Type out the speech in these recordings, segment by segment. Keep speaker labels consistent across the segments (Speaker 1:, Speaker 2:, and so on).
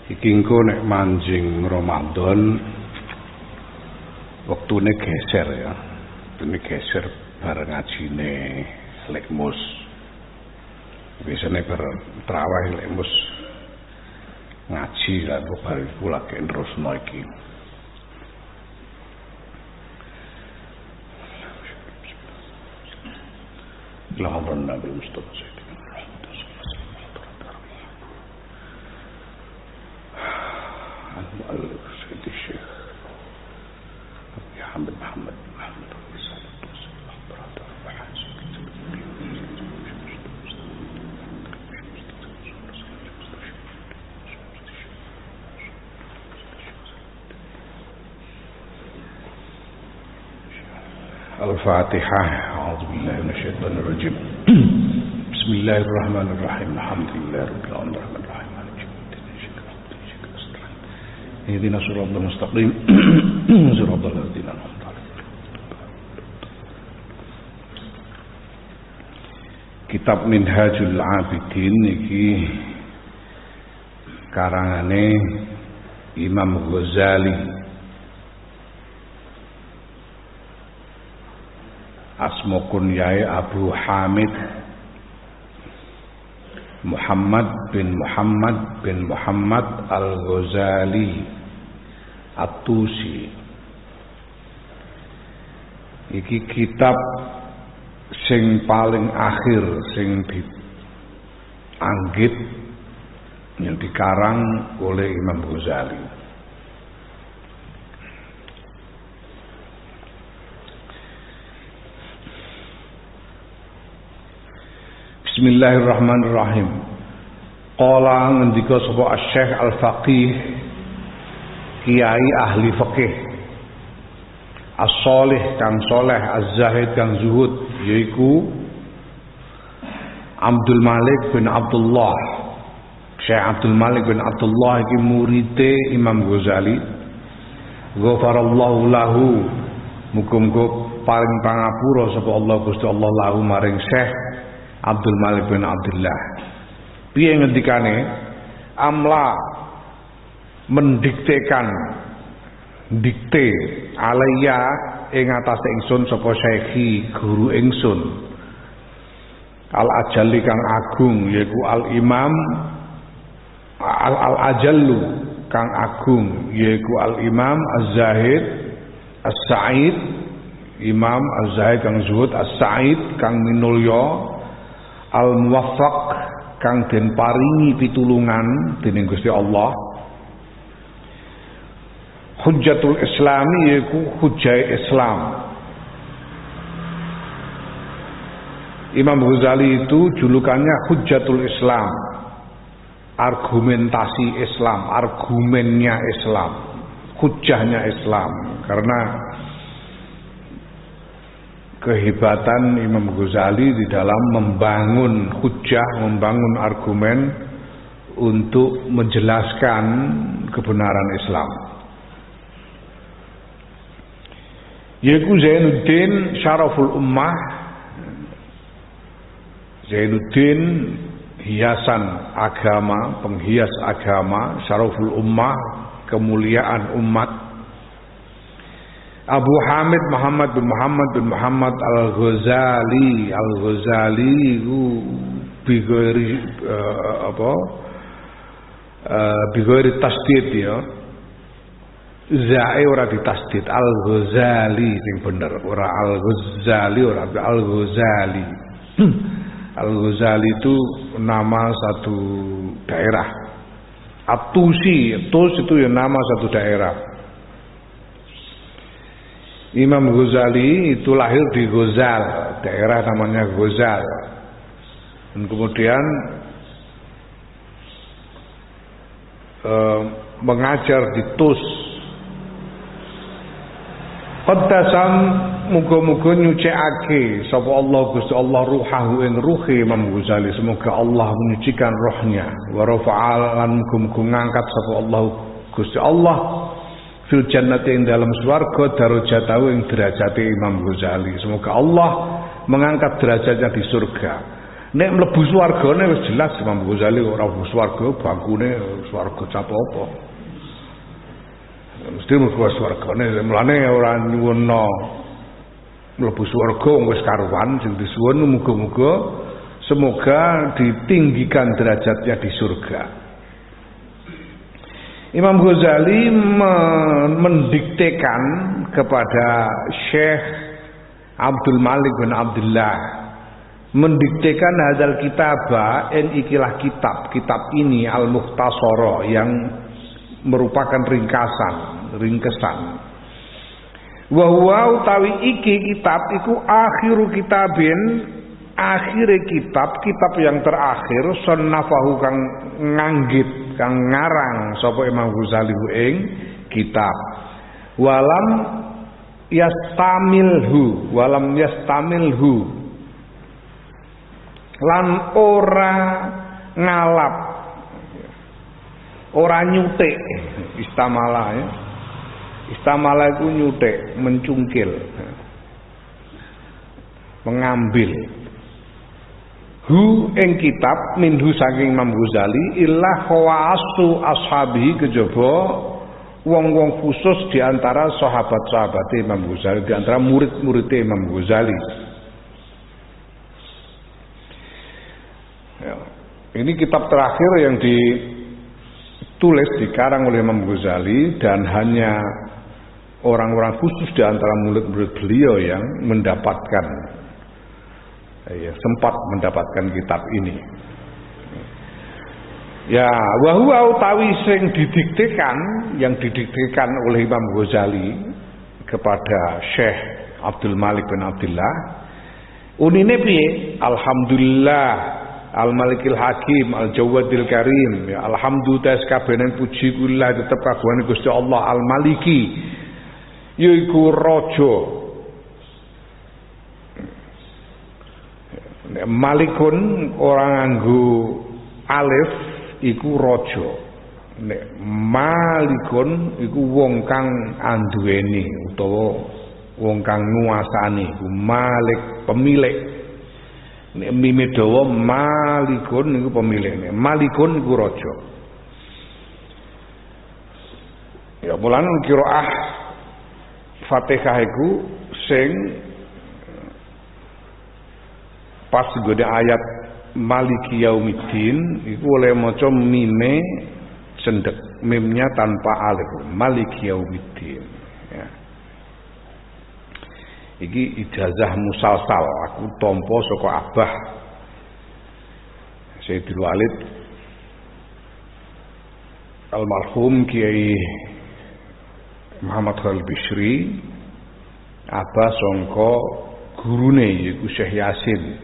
Speaker 1: Iki engko nek manjing Ramadan wektune geser ya. Wektune geser bareng ngajine lekmus. Biasane bar traweh lekmus ngaji lan bar iku lagi nerusno iki. Lahadun Nabi Mustafa المؤلف سيد الشيخ محمد رسالة الفاتحة. أعوذ بالله من الشيطان الرجيم. بسم الله الرحمن الرحيم. الحمد لله رب العالمين الرحمن الرحيم. اهدنا الصراط المستقيم صراط الذين أنعمت عليهم. Kitab Minhajul Abidin iki karangane Imam Ghazali. Asma kunyahe Abu Hamid Muhammad bin Muhammad Al-Ghazali At-Tusi. Iki kitab sing paling akhir sing dianggit yang dikarang oleh Imam Ghazali. Bismillahirrahmanirrahim. Qala ngendika sapa Asy-Syaikh Al-Faqih Kiai ahli fikih As-Shalih kang soleh, Az-Zahid kang zuhud, yaiku Abdul Malik bin Abdullah. Syekh Abdul Malik bin Abdullah iki murite Imam Ghazali. Ghafarallahu lahu, muga-muga paring pangapura sapa Allah Gusti Allah lahu maring Syekh Abdul Malik bin Abdullah. Piye ngendikane? Amla mendiktekan dikte alaya ing atase ingsun sapa syekhi guru ingsun al ajali kang agung yaiku al imam al ajallu kang agung yaiku al imam az-zahid as-sa'id imam az-zahid kang zuhud as-sa'id kang minulya al muwaffaq kang den paringi pitulungan dening Gusti Allah. Hujjatul Islami yaiku hujjah Islam. Imam Ghazali itu julukannya Hujjatul Islam, argumentasi Islam, argumennya Islam, hujjahnya Islam. Karena kehebatan Imam Ghazali di dalam membangun hujjah, membangun argumen untuk menjelaskan kebenaran Islam. Yaiku Zainuddin Syaraful Ummah, Zainuddin hiasan agama, penghias agama, Syaraful Ummah, kemuliaan umat. Abu Hamid Muhammad bin Muhammad Al-Ghazali. Al-Ghazali itu bigori bigori tasdid ya. Zae ora ditasdid, Al-Ghazali sing bener, ora Al-Ghazali, ora Al-Ghazali. Al-Ghazali itu nama satu daerah. At-Tusi, Tus itu ya nama satu daerah. Imam Ghazali itu lahir di Ghazal, daerah namanya Ghazal. Dan kemudian mengajar di Tus. Qaddasam muga-muga nyucikake sapa Allah Gusti Allah ruhahu ing ruhe Imam Ghazali, semoga Allah menyucikan rohnya. Wa rafa'al lan muga-muga ngangkat sapa Allah Gusti Allah fil jannati ing dalam swarga darajatahu ing derajate Imam Ghazali. Semoga Allah mengangkat derajatnya di surga. Nek mlebu swargane wis jelas Imam Ghazali ora mlebu swarga, bangkune swarga cap apa. Mesti mlebu swargane, mulane ora nyuwunno mlebu swarga wis karuan sing disuwun muga-muga semoga ditinggikan derajatnya di surga. Imam Ghazali mendiktekan kepada Syekh Abdul Malik bin Abdullah, mendiktekan hadzal kitaba en ikilah kitab ini al-mukhtasara yang merupakan ringkesan. Wa huwa utawi iki kitab iku akhiru kitabin, akhire kitab yang terakhir sunnafahu kang nganggit kang ngarang sapa Imam Ghazali ing kitab walam yastamilhu lan ora ngalap ora nyutik istamala ya. Istamala itu nyutik, mencungkil, mengambil hu ing kitab minhu saking Imam Ghazali illah khawasu ashabi kejaba wong-wong khusus di antara sahabat-sahabat Imam Ghazali, di antara murid-murid Imam Ghazali. Ya, ini kitab terakhir yang ditulis dikarang oleh Imam Ghazali dan hanya orang-orang khusus di antara murid-murid beliau yang mendapatkan sempat mendapatkan kitab ini. Ya, wa huwa utawi sing yang didiktekan oleh Imam Ghazali kepada Syekh Abdul Malik bin Abdullah. Unine piye? Alhamdulillah Al-Malikil Hakim Al-Jawadil Karim. Ya, alhamdulillah kabehane puji kula tetep kagungane Gusti Allah Al-Maliki. Yaiku raja. Malikun orang nganggo alif iku raja. Nek malikun iku wong kang anduweni utawa wong kang nguasani, iku malik pemilik. Nek mime dawa malikun iku pemilik. Nek malikun iku raja. Ya mulane qiraah Fatihah iku sing pas gede ayat Maliki Yaumiddin iku oleh maca mime cendek, mimnya tanpa alif, Maliki Yaumiddin ya. Iki ijazah musalsal aku tampa saka Abah Sayyidul Walid almarhum Kiai Muhammad Khalil Bishri, Abah sangka gurune yaiku Syekh Yasin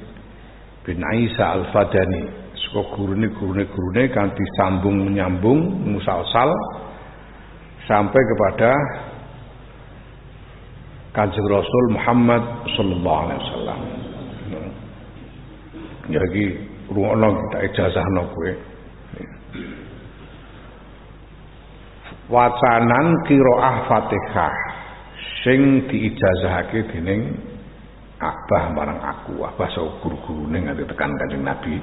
Speaker 1: bin Isa Al-Fadani. Saka gurune kanthi sambung menyambung musalsal sampai kepada Kanjeng Rasul Muhammad sallallahu alaihi wasallam. Ya iki ruwono kita ijazahno kowe. Wacanan qiraah Fatihah sing diijazahake dening Abah marang aku, Abah sok guru-gurune nganti tekan Kanjeng Nabi.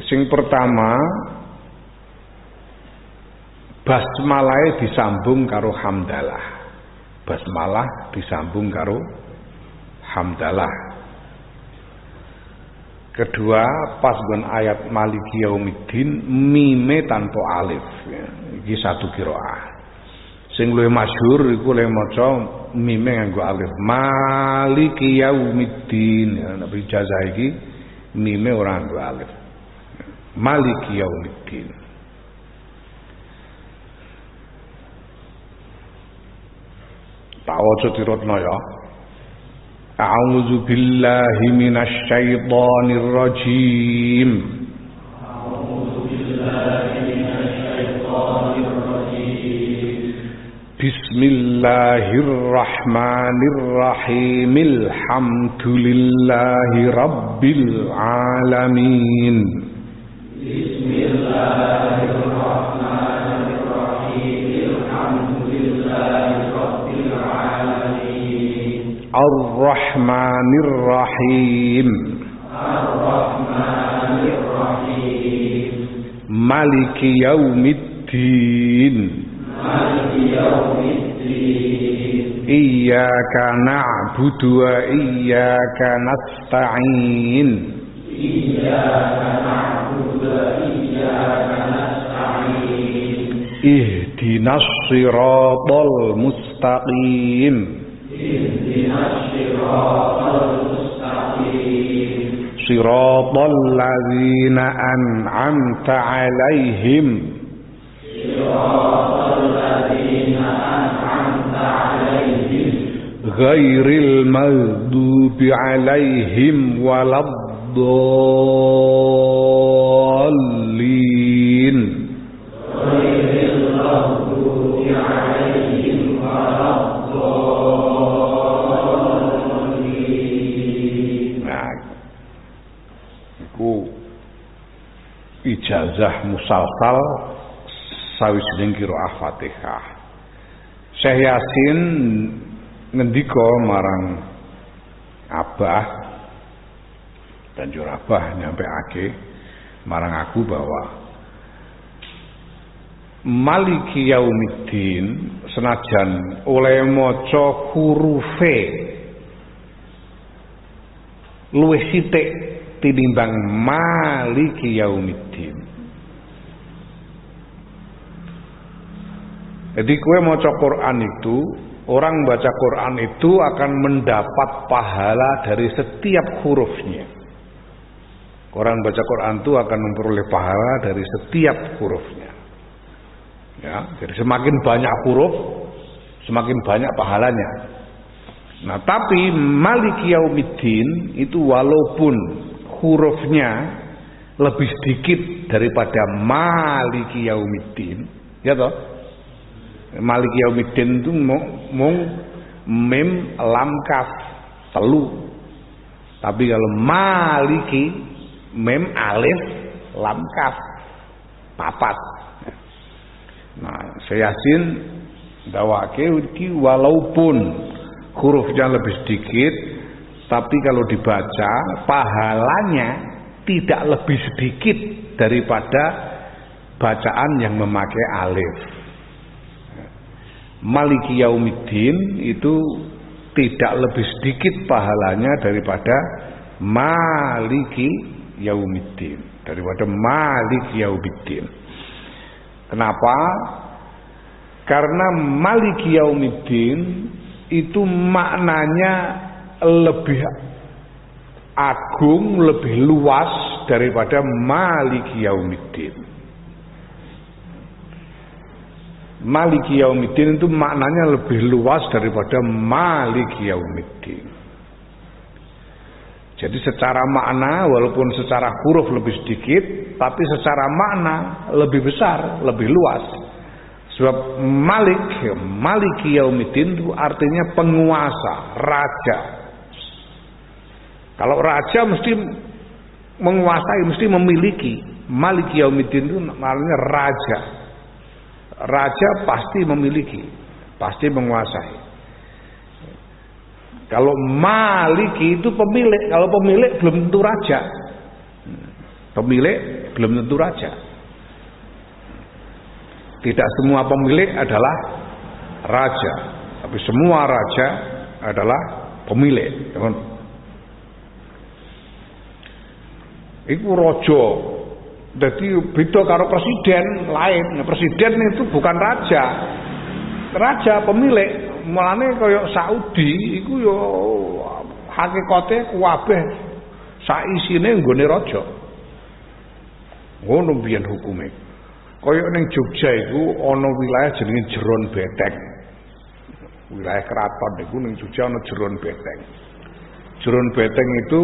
Speaker 1: Sing pertama basmalah disambung karo hamdalah. Basmalah disambung karo hamdalah. Kedua, pas gon ayat Maliki Yaumiddin mime tanpa alif ya. Iki satu qiraah. Sing luwih masyhur iku le maca mime nganggo alif. Maliki Yaumiddin. Ya, nek ijazah iki mime ora nganggo alif. Maliki Yaumiddin. Tak waca tirotno ya. A'udzu billahi minasy syaithanir rajim. A'udzu billahi minasy syaithanir rajim. Bismillahirrahmanirrahim. Alhamdulillahi rabbil alamin. Bismillahirrahmanirrahim. Ar-Rahmanir-Rahim.
Speaker 2: Ar-Rahmanir-Rahim.
Speaker 1: Maliki Yaumiddin.
Speaker 2: Maliki Yaumiddin.
Speaker 1: Iyyaka na'budu wa iyyaka nasta'in.
Speaker 2: Iyyaka na'budu wa iyyaka nasta'in.
Speaker 1: Ihdinas siratal mustaqim.
Speaker 2: Ihdinas siratal mustaqim.
Speaker 1: Siratal ladzina an'amta 'alaihim.
Speaker 2: Siratal ladzina an'amta 'alaihim.
Speaker 1: Ghairil maghdubi 'alaihim waladdallin.
Speaker 2: Ghairil maghdubi 'alaihim waladdallin.
Speaker 1: Nah, iku ijazah musalsal sawijining qiraah Fatihah. Syekh Yasin ngendika marang Abah dan jur Abah nyampeake marang aku bahwa Maliki Yaumiddin senajan oleh maca hurufe luwih sithik tinimbang Maliki Yaumiddin. Jadi kowe maca Quran itu, orang baca Quran itu akan mendapat pahala dari setiap hurufnya. Orang baca Quran itu akan memperoleh pahala dari setiap hurufnya. Ya, jadi semakin banyak huruf, semakin banyak pahalanya. Nah, tapi Maliki Yaumiddin itu walaupun hurufnya lebih sedikit daripada Maliki Yaumiddin, ya toh? Maliki Yaumiddin itu mung mim lam kaf telu. Tapi kalau Maliki mim alif lam kaf papat. Nah, saya Yasin dawake iki walaupun hurufnya lebih sedikit, tapi kalau dibaca pahalanya tidak lebih sedikit daripada bacaan yang memakai alif. Maliki Yaumiddin itu tidak lebih sedikit pahalanya daripada Maliki Yaumiddin, daripada Maliki Yaumiddin. Kenapa? Karena Maliki Yaumiddin itu maknanya lebih agung, lebih luas daripada Maliki Yaumiddin. Maliki Yaumiddin itu maknanya lebih luas daripada Maliki Yaumiddin. Jadi secara makna walaupun secara huruf lebih sedikit, tapi secara makna lebih besar, lebih luas. Sebab Maliki Yaumiddin itu artinya penguasa, raja. Kalau raja mesti menguasai, mesti memiliki. Maliki Yaumiddin itu artinya raja. Raja pasti memiliki, pasti menguasai. Kalau Maliki itu pemilik, kalau pemilik belum tentu raja. Pemilik belum tentu raja. Tidak semua pemilik adalah raja, tapi semua raja adalah pemilik. Iku raja. Jadi beda karo presiden lain. Nah, presiden itu bukan raja. Raja pemilik. Mulane kaya Saudi iku yo hakikate kuwabeh sak isine nggone raja. Ngono biyen hukume. Kaya ning Jogja iku ana wilayah jenenge Jeron Beteng. Wilayah keraton iku ning Jogja ana Jeron Beteng. Jeron Beteng itu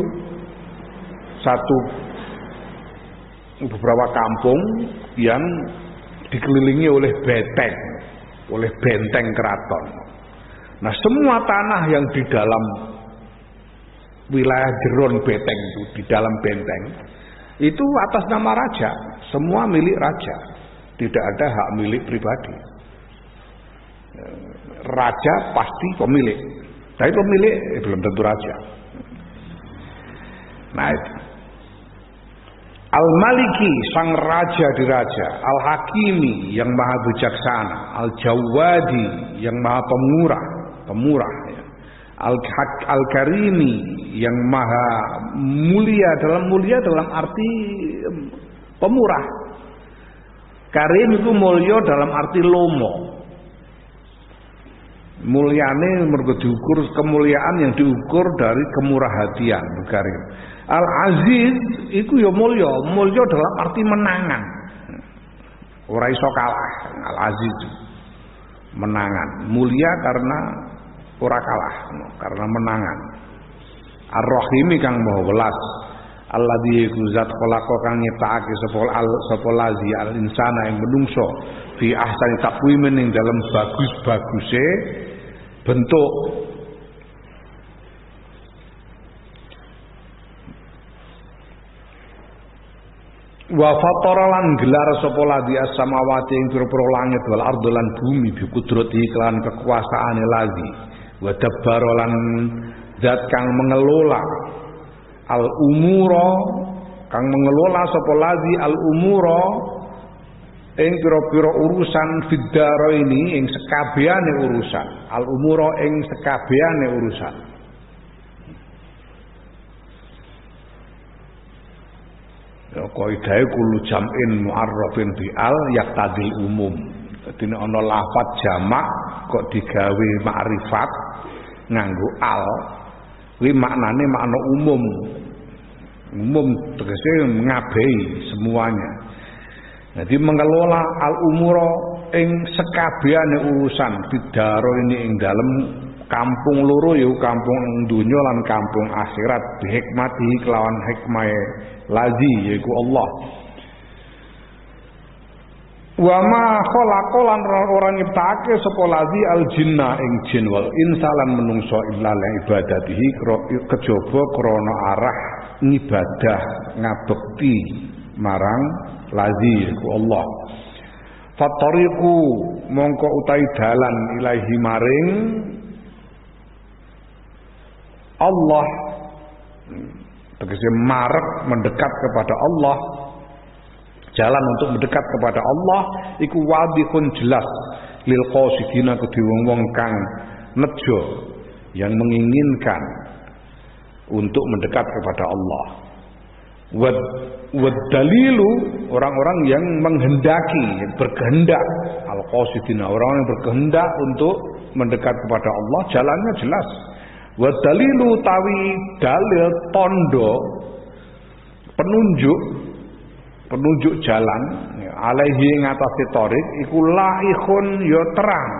Speaker 1: beberapa kampung yang dikelilingi oleh beteng, oleh benteng keraton. Nah, semua tanah yang di dalam wilayah Jeron Beteng itu, di dalam benteng, itu atas nama raja, semua milik raja, tidak ada hak milik pribadi. Raja pasti pemilik, Tapi pemilik belum tentu raja. Nah itu. Al-Maliki sang raja diraja, Al-Hakimi yang maha bijaksana, Al-Jawadi yang maha pemurah ya. Al-Karimi yang maha mulia dalam arti pemurah. Karim itu mulya dalam arti lomo. Mulyane mergo diukur, kemuliaan yang diukur dari kemurahhatian, karim. Al-Aziz iku ya mulya dalam arti menangan. Ora iso kalah. Al-Aziz menangan. Mulia karena ora kalah, karena menangan. Ar-Rahimi kang maha welas. Alladzi zat khalaqa kang nyiptakake sapa lazi al-insana ing menungso fi ahsani taqwimin ing dalam bagus-baguse bentuk. Wa fatara lan gelar sapa lazi as-samawati ing pira-pira langit wal ardo lan bumi bi kudrati kelan kekuasaane lazi. Wa dabbara lan zat kang mengelola al-umura kang mengelola sapa lazi al-umura ing pira-pira urusan fiddara ini ing sekabehane urusan al-umura ing sekabehane urusan. Ya kaidahe kullu jam'in mu'arrafin bi al yaqtadil umum. Dadi nek ana lafaz jamak kok digawe makrifat nganggo al kuwi maknane makna umum. Umum tegese ngabehi semuanya. Jadi mengelola al-umura ing sekabehane urusan bidaro ini ing dalem kampung loro ya kampung dunya lan kampung akhirat bihikmati kelawan hikmahe lazi yaiku Allah. Wa ma khalaqa lan ora nyiptake sapa lazi al jinna ing jin wal insa lan menungso illa li ibadatihi kejaba krana arah ngibadah ngabekti marang lazi yaiku Allah. Fattariqu mongko utahi dalan ilahi maring Allah tegese marek mendekat kepada Allah. Jalan untuk mendekat kepada Allah iku wadihun jelas lil qasidina kedhe wong-wong kang nejo yang menginginkan untuk mendekat kepada Allah. Wad dalilu orang-orang yang menghendaki, yang berkehendak, al qasidina orang yang berkehendak untuk mendekat kepada Allah, jalannya jelas. Wad dalilu tawi dalil tondo penunjuk jalan alaihi ngatasi torik iku laikun ya terang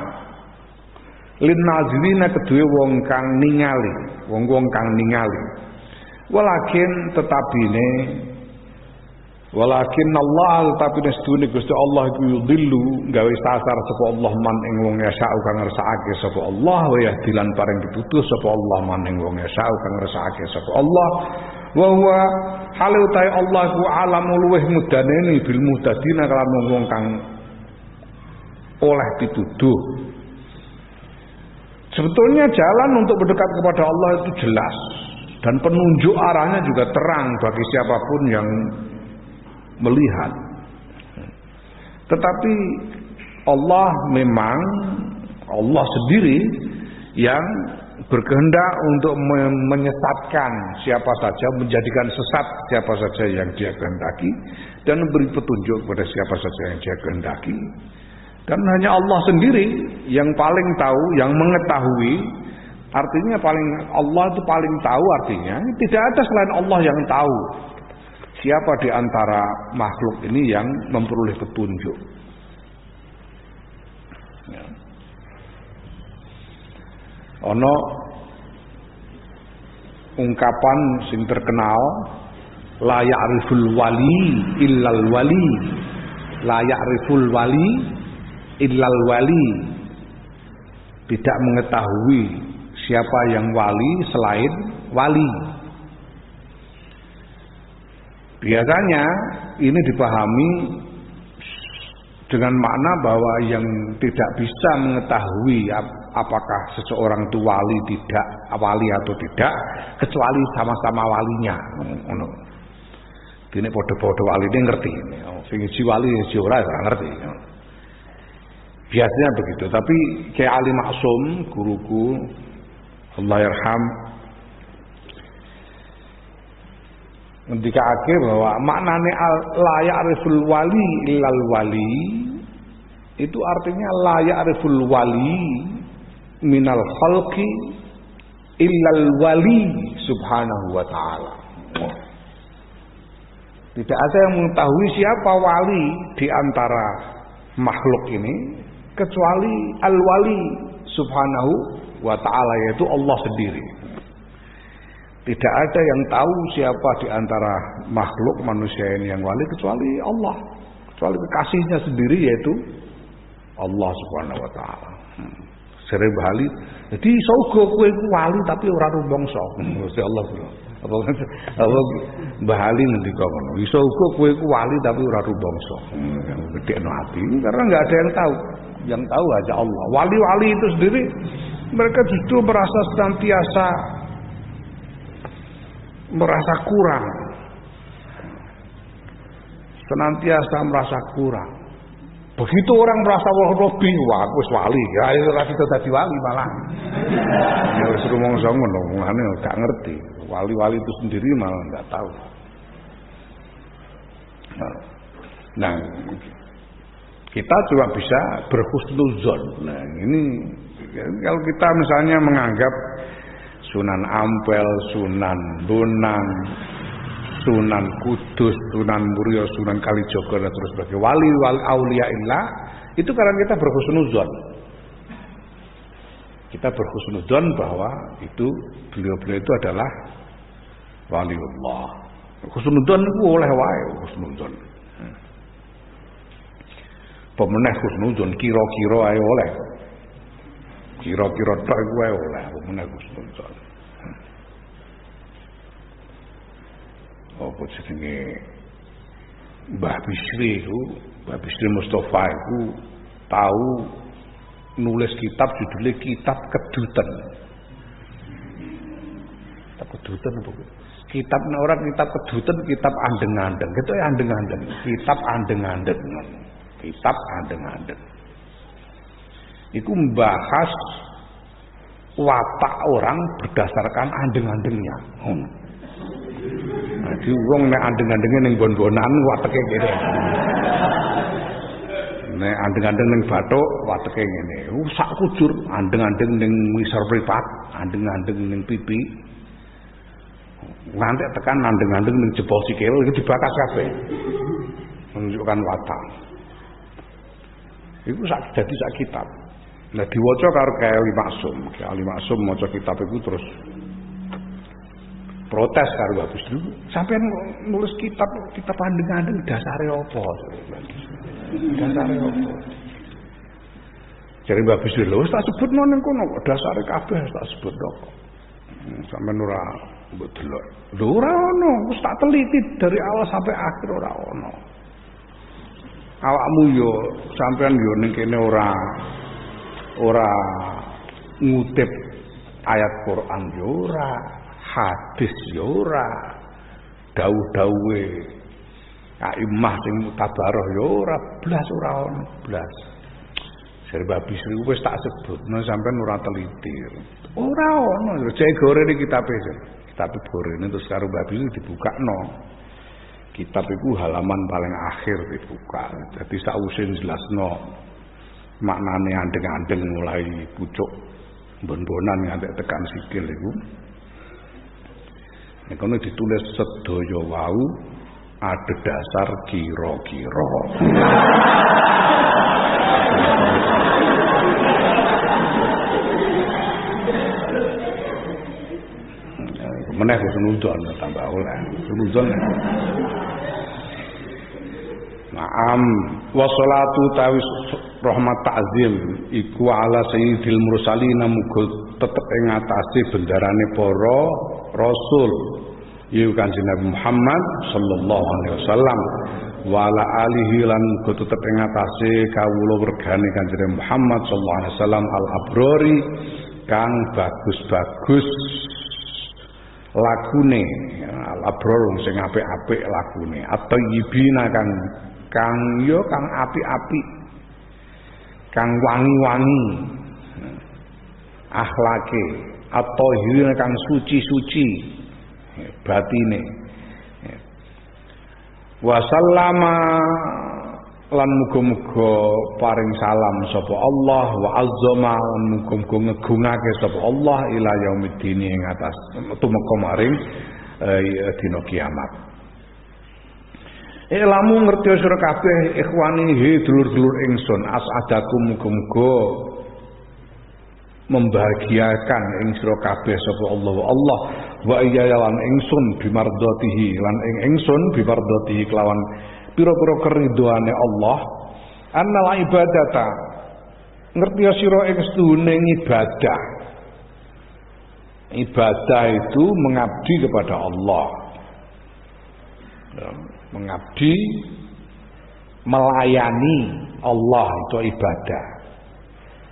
Speaker 1: lin nazirina kedue wong kang ningali wong-wong kang ningali walakin Allah tapi nestune Gusti Allah iku yudillu gawe sasar sapa Allah man ing wong yasau kang ngersakake sapa Allah wa yahdilan paring pitutuh sapa Allah man ing wong yasau kang ngersakake sapa Allah wa huwa hale utahe Allah ku alamul luweh mudaneni bil muhtadina kalawan wong kang oleh pituduh. Sebetulnya jalan untuk mendekat kepada Allah itu jelas dan penunjuk arahnya juga terang bagi siapapun yang melihat. Tetapi Allah memang Allah sendiri yang berkehendak untuk menyesatkan siapa saja, menjadikan sesat siapa saja yang dia kehendaki dan memberi petunjuk kepada siapa saja yang dia kehendaki. Dan hanya Allah sendiri yang paling tahu, yang mengetahui. Artinya Allah itu paling tahu, artinya tidak ada selain Allah yang tahu siapa di antara makhluk ini yang memperoleh petunjuk. Ya. Ono ungkapan sing terkenal la ya'riful wali illal wali, la ya'riful wali illal wali, tidak mengetahui siapa yang wali selain wali. Biasanya ini dipahami dengan makna bahwa yang tidak bisa mengetahui apakah seseorang itu wali atau tidak kecuali sama-sama walinya. Ngono. Dene padha-padha waline ngerti. Sing siji wali sing ora ngerti. Biasanya begitu, tapi Kyai Ali Maksum, guruku Allah yarham, ngendikake bahwa maknane la ya'riful wali illal wali itu artinya la ya'riful wali minal khalqi illal wali subhanahu wa ta'ala. Tidak ada yang mengetahui siapa wali di antara makhluk ini kecuali al-wali subhanahu wa ta'ala, yaitu Allah sendiri. Tidak ada yang tahu siapa di antara makhluk manusia ini yang wali kecuali Allah, kecuali kekasihnya sendiri yaitu Allah subhanahu wa ta'ala. Sere bali, jadi saugo kowe iku wali tapi ora rumbangsa. Gusti Allah bilang. Apa bahali ngendika ngono. Iso uga kowe iku wali tapi ora rumbangsa. Gedekno ati karena enggak ada yang tahu. Yang tahu aja Allah. Wali-wali itu sendiri mereka justru merasa senantiasa merasa kurang. Senantiasa merasa kurang. Begitu orang merasa lebih, wah aku wis wali, ya ora kita dadi wali malah. Ya wis rumangsa ngono, ngene gak ngerti. Wali-wali itu sendiri malah enggak tahu. Nah, kita juga bisa berhusnuzon. Nah, ini kalau kita misalnya menganggap Sunan Ampel, Sunan Bonang, Sunan Kudus, Sunan Muria, Sunan Kalijogo dan terus sebagai wali-wali auliaillah, itu karena kita berhusnuzon. Kita berhusnuzon bahwa itu beliau-beliau itu adalah waliullah. Husnuzon itu oleh wae husnuzon. Pemenah husnuzon kira-kira ae oleh. Kira-kira tok iku ae oleh pemenah husnuzon. Apa jenenge Mbah Bisri itu, Mbah Bisri Mustafa itu tahu nulis kitab judulnya Kitab Kedutan. Kitab Kedutan apa? Kitab orang kitab kedutan, kitab andeng-andeng. Gitu ya andeng-andeng. Kitab andeng-andeng. Kitab andeng-andeng. Itu membahas watak orang berdasarkan andeng-andengnya. Nah, di wong nek andeng-andenge ning bon-bonan wateke kene. Nek andeng-andeng ning bathuk wateke ngene. Sak kujur andeng-andeng ning ngisor mripat, andeng-andeng ning pipi. Nganti tekan andeng-andeng ning jebol sikil iki dibakas kabeh. Menunjukkan watak. Iku dadi sak kitab. Nah diwaca karo Kyai Ali Maksum. Kyai Ali Maksum maca kitab iku terus protes karo Habis dulu. Sampeyan nulis kitab andeng-andeng dasare apa? Dasare apa? Jare Habis dulu wis tak sebutno ning kono kok dasare kabeh tak sebut kok. Sampeyan ora mbok delok. Lho ora ono, wis tak teliti dari awal sampai akhir ora ono. Awakmu yo sampeyan yo ning kene ora ngutip ayat Quran yo ora, hadis yo ora, dawuh-dawuhe a'immah sing mutabaroh yo ora blas ora ono blas. Jare Habis wis tak sebutno sampeyan ora teliti. Ora ono, jek gorene kitabe. Tapi borene terus karo Habis dibukakno. Kitab iku halaman paling akhir dibuka. Jadi sakwise jelasno maknane andeng-andeng mulai pucuk bon-bonan nganti tekan sikil iku. Nek kono ditulis sedaya wau ada dasar kira-kira. Meneh husnuzon tambah oleh husnuzon. Naam wa sholatu tawi rahmat ta'zim iku ala sayyidil mursalin muga tetep ing atase bendarane para rasul ya Kanjeng Nabi Muhammad sallallahu alaihi wasallam wala alihi lan muga tetep ing atase kawula wergane Kanjeng Muhammad sallallahu alaihi wasallam al abrori kang bagus-bagus lakune, al abror sing apik-apik lakune, at-thayyibina kang apik-apik, kang wangi-wangi akhlake, at-tahirina kang suci-suci batine. Wa sallama lan muga-muga paring salam sapa Allah, wa azzama lan muga-muga ngegungake sapa Allah ila yaumiddin ing atas tumeka maring dina kiamat. Lamu ngerti sira kabeh ikhwani dulur-dulur ingsun, as'adakum muga-muga membahagiakan ing sira kabeh sapa Allah wa iya lan ingsun bimardatihi lan ing ingsun bimardatihi kelawan pira-pira keridhoane Allah. Annal ibadata ngerti sira ing sedune ibadah. Ibadah itu mengabdi kepada Allah. Mengabdi, melayani Allah itu ibadah.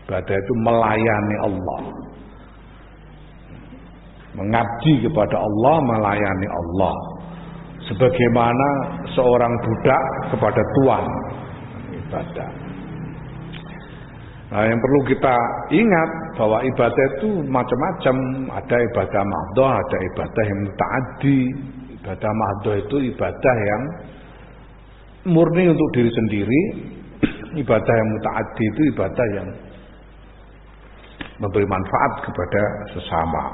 Speaker 1: Ibadah itu melayani Allah. Mengabdi kepada Allah, melayani Allah. Sebagaimana seorang budak kepada tuan, ibadah. Nah, yang perlu kita ingat bahwa ibadah itu macam-macam. Ada ibadah mahdhah, ada ibadah yang mutaaddi. Ibadah mahdhah itu ibadah yang murni untuk diri sendiri. Ibadah yang mutaaddi itu ibadah yang memberi manfaat kepada sesama.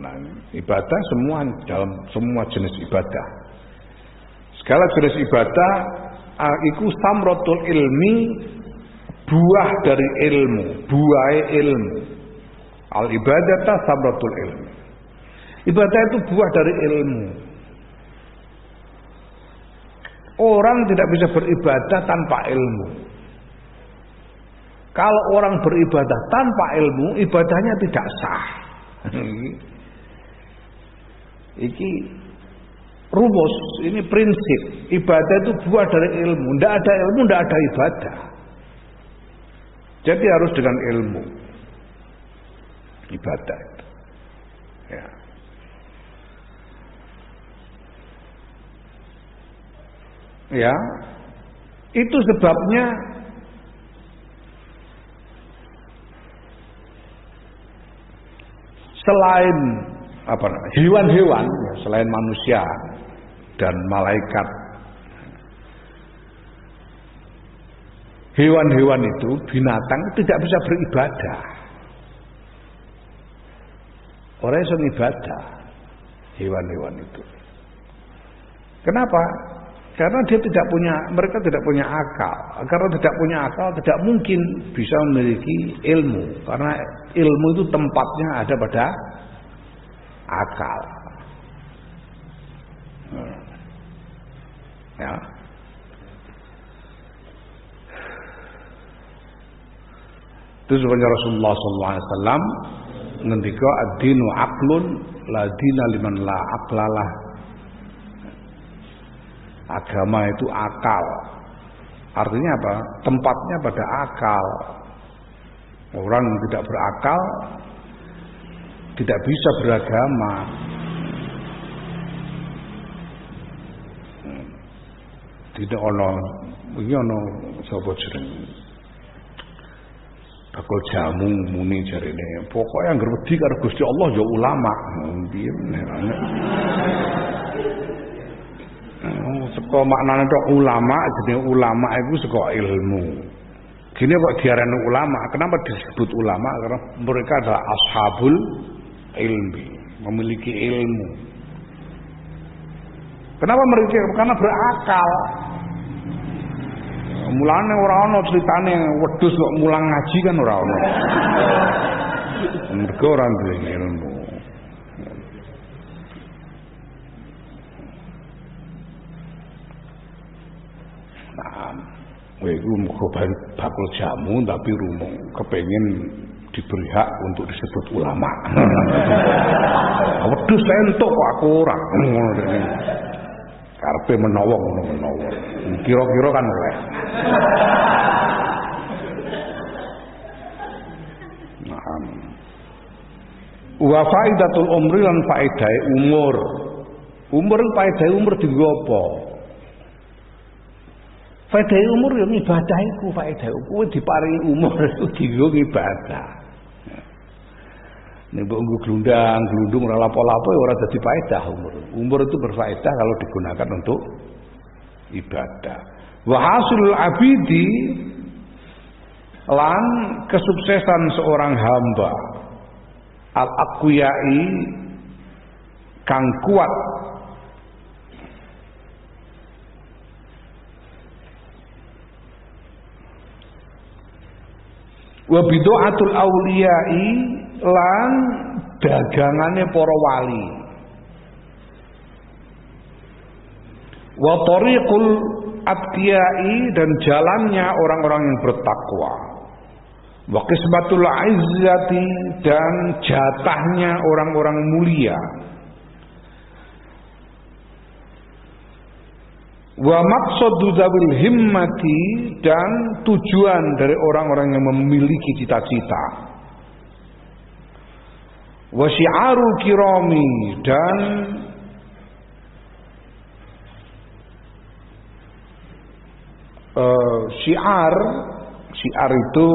Speaker 1: Nah, ibadah semua dalam semua jenis ibadah. Segala jenis ibadah iku samratul ilmi, buah dari ilmu, buahe ilmu. Al ibadata samratul ilmi. Ibadah itu buah dari ilmu. Orang tidak bisa beribadah tanpa ilmu. Kalau orang beribadah tanpa ilmu, ibadahnya tidak sah. Iki rumus, ini prinsip. Ibadah itu buah dari ilmu. Tidak ada ilmu, tidak ada ibadah. Jadi harus dengan ilmu ibadah itu. Ya. Ya, itu sebabnya selain hewan-hewan, selain manusia dan malaikat, hewan-hewan itu, binatang tidak bisa beribadah. Orang yang ibadah, hewan-hewan itu. Kenapa? Karena mereka tidak punya akal. Karena tidak punya akal, tidak mungkin bisa memiliki ilmu. Karena ilmu itu tempatnya ada pada akal. Ya. Itu sebenarnya Rasulullah SAW ngendika ad-dinu aqlun la dina liman la aqlalah. Agama itu akal. Artinya apa? Tempatnya pada akal. Orang tidak berakal tidak bisa beragama. Tidak ono iki ono sapa jeneng bakul jamu muni jarene. Pokoke anggere wedi karo Gusti Allah ya ulama. Piye saka maknane tok ulama, jenenge ulama iku saka ilmu. Gini kok diarani ulama? Kenapa disebut ulama? Karena mereka adalah ashabul ilmi, memiliki ilmu. Kenapa mereka? Karena berakal. Mulane ora ana critane wedhus kok mulang ngaji kan ora ana. Mergo ora duwe ilmu. Kowe iku muga bakul jamu tapi rumong kepengin diberi hak untuk disebut ulama. Wedhus entuk kok aku ora ngono. Karepe menawa ngono menawa. Kira-kira kan oleh. Wa faidatul umri lan faedahe umur. Umur faedahe umur dienggo apa? Faedahe umur ya ibadah iku faedahe. Kowe diparingi umur iku dienggo ibadah. Nek mbok nggo glundung ora lapo-lapo ya ora dadi faedah umur. Umur itu berfaedah kalau digunakan untuk ibadah. Wa hasilul abidi lan kesuksesan seorang hamba al-aqwiyai kang kuat wa bid'atul auliyai lan dagangane para wali wa tariqul atqiyai dan jalannya orang-orang yang bertakwa wa qismatul izzati dan jatahnya orang-orang mulia wa maqsadu dzawil himmati dan tujuan dari orang-orang yang memiliki cita-cita wa syi'arul kirami dan syiar itu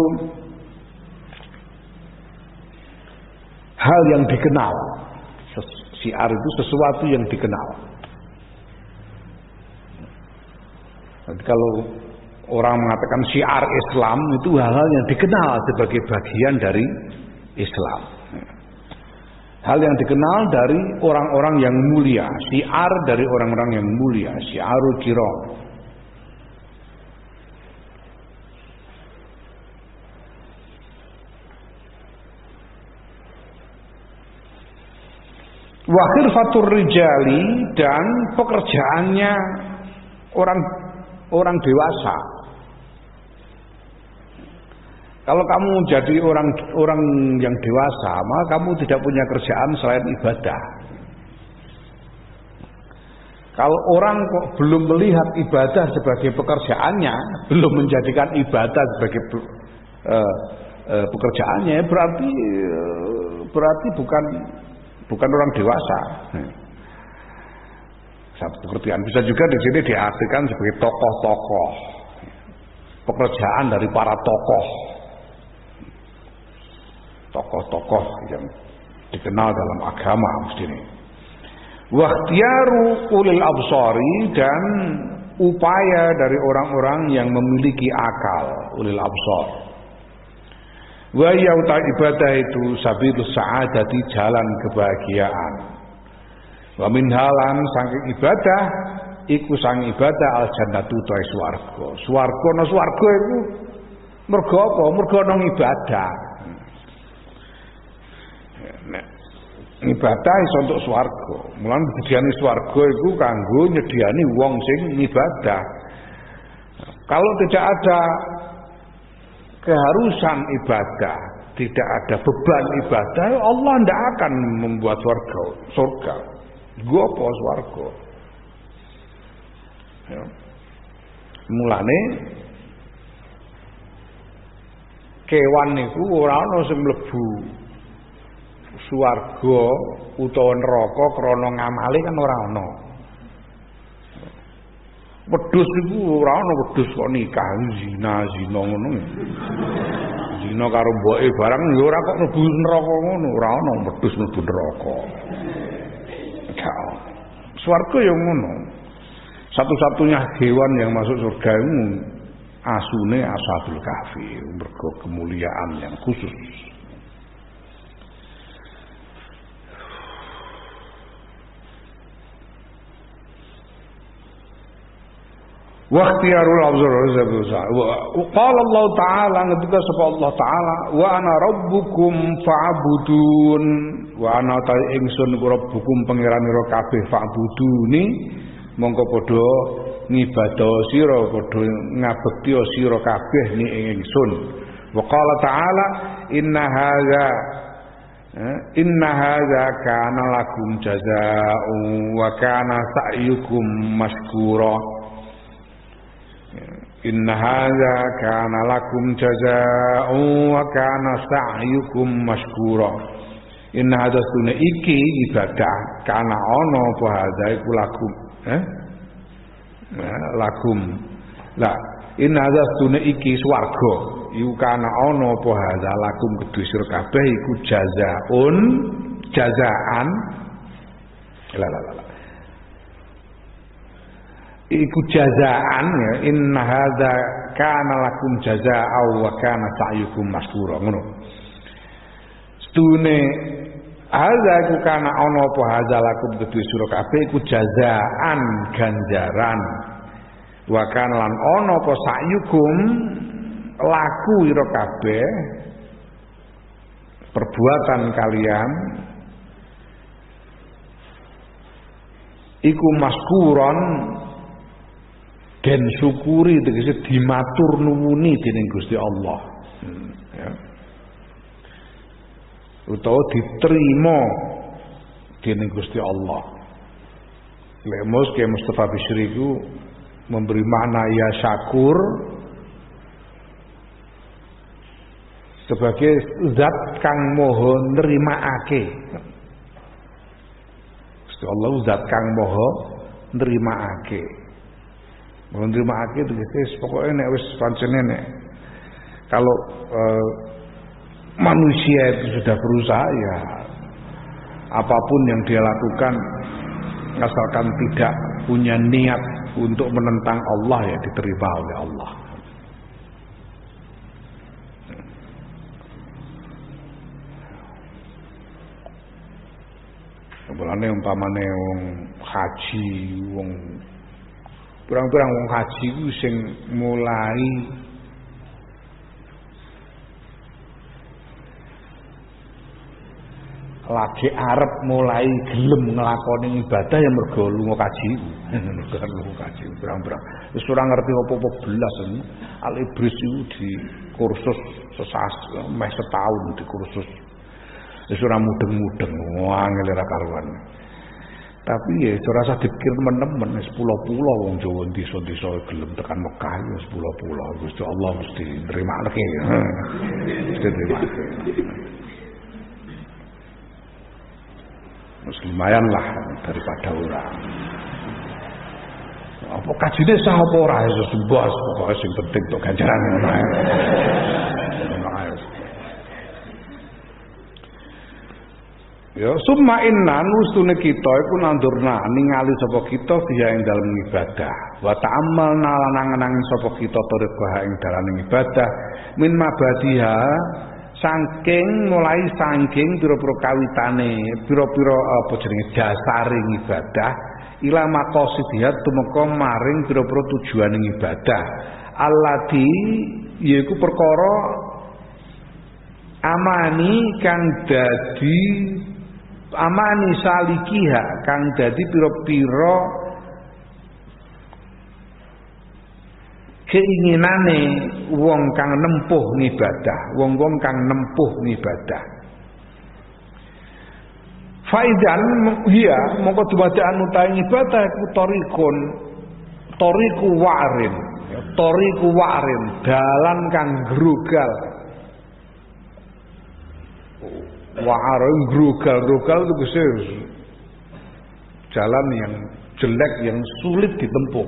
Speaker 1: hal yang dikenal. Syiar itu sesuatu yang dikenal. Jadi kalau orang mengatakan syiar Islam itu hal-hal yang dikenal sebagai bagian dari Islam. Hal yang dikenal dari orang-orang yang mulia. Syiar dari orang-orang yang mulia. Syiarul kiram. Wa khirfatur rijali dan pekerjaannya orang dewasa. Kalau kamu jadi orang yang dewasa, maka kamu tidak punya kerjaan selain ibadah. Kalau orang kok belum melihat ibadah sebagai pekerjaannya, belum menjadikan ibadah sebagai pekerjaannya, berarti bukan orang dewasa. Satu pekerjaan bisa juga di sini diartikan sebagai tokoh-tokoh, pekerjaan dari para tokoh yang dikenal dalam agama mesti ini. Wakhtiyaru ulil absari dan upaya dari orang-orang yang memiliki akal, ulil absar. Wa yauta ibadah itu sabilus sa'adati jalan kebahagiaan. Wa min halan saking ibadah iku sang ibadah al jannatu ta swarga. Swarga ana swarga iku mergo apa? Mergo ana ibadah. Nek ibadah iso untuk swarga. Mulane disediani swarga iku kanggo nyediani wong sing ibadah. Kalau tidak ada keharusan ibadah, tidak ada beban ibadah, Allah tidak akan membuat surga. Gua apa surga? Ya. Mulane kewan niku ora ana sing mlebu swarga utawa neraka krana ngamali kan ora ana. Wedhus iku ora ana wedhus kok nikah zina ngono. Zina karo mboke barang ya ora kok mlebu neraka ngono, ora ana wedhus mlebu neraka. Swarga ya ngono. Satu-satunya hewan yang masuk surga itu asune Ashabul Kahfi, mergo kemuliaan yang khusus. Wa ikhtiyarul absar wa qala Allah taala ketika sapa Allah taala wa ana rabbukum fa'budun wa ana ta ingsun rabbukum pangeranira kabeh fa'buduni mongko padha ngibadah sira padha ngabekti sira kabeh ni ingsun wa qala taala inna hadza Inna hadza kana lakum jazaa'un wa kana sa'yukum mashkura. Inna hadza kana lakum jazaa'un wa kana sa'yukum mashkura. Inna hadza sunna iki ibadah kana ana apa hadza iku lakum. Lakum. Lah, inna hadza sunna iki swarga. Iku kana ana apa hadza lakum kedue sira kabeh iku jazaa'un jazaan. La. Iku jazaan ya, inna hadza kana lakum jazaa'u wa kana sa'yukum mashkura ngono. Stune hadza iku kana ana apa hadza lakum kedue sira kabeh iku jazaan ganjaran. Wa kana lan ana apa sa'yukum laku ira kabeh perbuatan kalian iku maskuron den syukuri tegese dimatur nuwuni dening Gusti Allah. Ya. Utawa diterima dening Gusti Allah. Lemos ke Mustafa Bisri itu memberi makna ya syakur sebagai zat kang moho nerimaake. Gusti Allah zat kang moho nerimaake. Menerima itu pokoknya nek wis pancene nek kalau manusia itu sudah berusaha ya apapun yang dia lakukan asalkan tidak punya niat untuk menentang Allah ya diterima oleh Allah. Mulane umpamane wong haji wong pirang-pirang wong haji ku sing mulai lagi arep mulai gelem nglakoni ibadah yang mergo lunga kaji. Mergo lunga kaji pirang-pirang. Wis ora ngerti apa-apa belas Al Ibris itu di kursus meh setahun di kursus. Wis ora mudeng-mudeng angel ora karuan. Tapi ya ora usah dipikir temen-temen wis pulau-pulau wong Jawa desa-desa gelem tekan Mekah wis pulau-pulau Gusti Allah mesti nrimakake. Mesti nrimakake. Lumayan lah daripada orang. Apa kajine sah apa ora iso sembah pokoke sing penting tok ganjaran ngono ae. Ya summa inna nustune kita iku nandurna ningali sapa kita fiha ing dalem ibadah wa ta'ammalna lan angen-angen sapa kita tariqah ing dalam ibadah min mabadiha saking pira-pira kawitane pira-pira apa jenenge dasaring ibadah ila maqasidihat tumeka maring pira-pira tujuaning ibadah allati yaiku perkara amani kang dadi amani salikiha kang dadi pira-pira keinginane wong kang nempuh ngibadah, wong-wong kang nempuh ngibadah. Faidan hiya mongko dumadaan utahe ibadah iku tariku warin, dalan kang grugal. Wa'arun grugal itu bisa jalan yang jelek yang sulit ditempuh,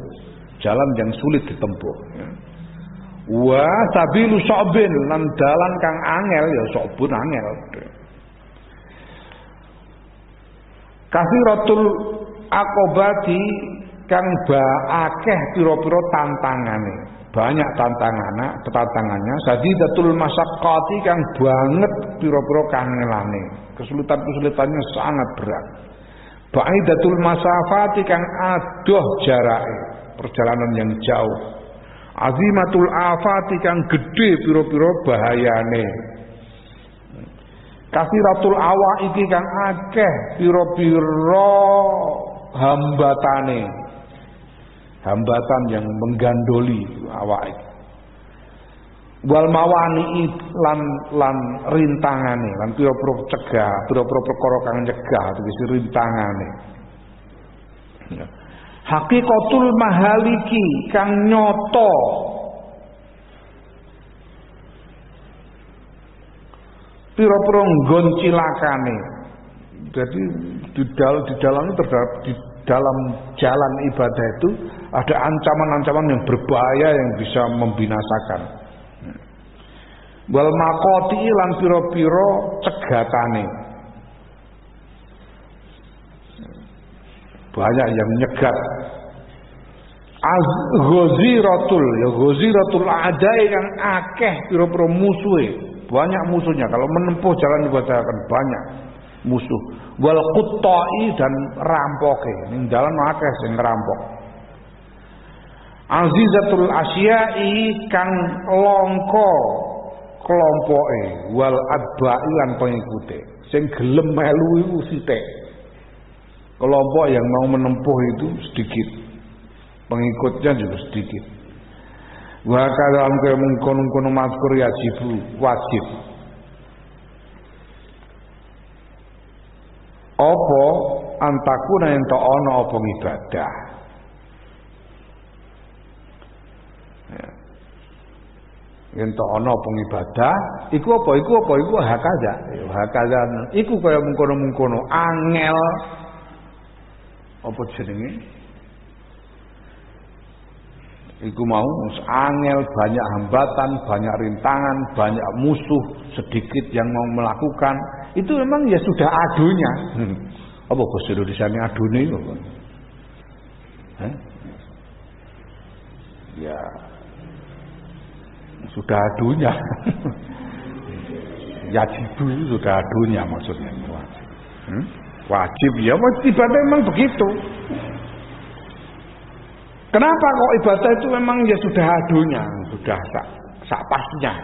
Speaker 1: jalan yang sulit ditempuh. Wa sabilu sa'bin lan dalan kang angel ya sa'bun angel. Kasiratul aqobati kang akeh pira-pira tantangane. Banyak tantangannya sadidatul masyaqqati kang banget pira-pira kangelane, kesulitannya sangat berat. Baidatul masafati kang adoh jarake, perjalanan yang jauh. Azimatul afati kang gedhe pira-pira bahayane. Kasiratul awaiki kang akeh pira-pira hambatane. Hambatan yang menggandoli awak. Wal mawani lan rintangane, lan pira-pira cegah, pira-pira perkara kang nyegah tegese rintangane. Hakikatul mahaliki kang nyoto pira-pira nggon cilakane. Jadi di dalam jalan ibadah itu ada ancaman-ancaman yang berbahaya yang bisa membinasakan. Wal maqati lan pira-pira cegatane. Banyak yang nyegat. Ghaziratul a'da'i kang akeh pira-pira musuhe. Banyak musuhnya. Kalau menempuh jalan ibadah akan banyak musuh. Wal qutta'i dan rampoke. Ning dalan akeh sing ngerampok. Azizatul asya'i kang longko kelompoke wal adba'i lan pengikute. Sing gelem melu iku sithik. Kelompok yang mau menempuh itu sedikit. Pengikutnya juga sedikit. Wa kadang kaya mengkono-kono mazkur wajib. Apa antakuna ento ana apa ibadah. Ento ana apa ibadah, iku apa? Iku hakaza. Hakaza iku kaya mengkono-mengkono angel apa jenenge? Iku mau angel, banyak hambatan, banyak rintangan, banyak musuh, sedikit yang mau melakukan. Itu memang ya sudah adunya. Apa bahasa Indonesiane adune itu? Ya sudah adunya. Yajibu itu sudah adunya maksudnya. Wajib ya, ibadah memang begitu. Kenapa kok ibadah itu memang ya sudah adunya, sudah sak pasnya.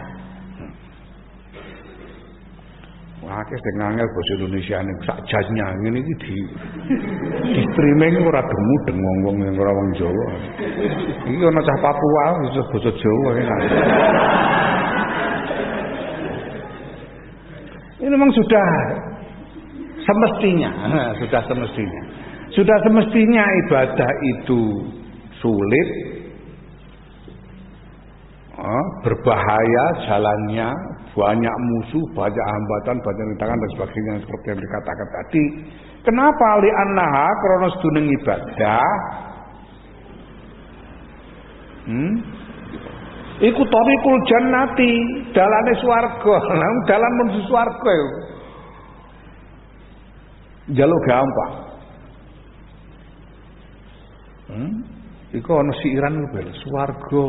Speaker 1: Wah, sing angel basa Indonesia ning sak jasnya ngene iki di streaming ora demudeng wong-wong yang ora wong Jawa. Iki ana cah Papua basa Jawa enak. Ini memang sudah semestinya, sudah semestinya ibadah itu sulit, berbahaya jalannya, banyak musuh, banyak hambatan, banyak rintangan dan sebagainya seperti yang dikatakan tadi. Kenapa li'annaha krana seduneng ibadah? Iku tariqul jannati, dalane swarga. Dalan menuju swarga iku. Jaluk gampang. Iku ana siiran bel swarga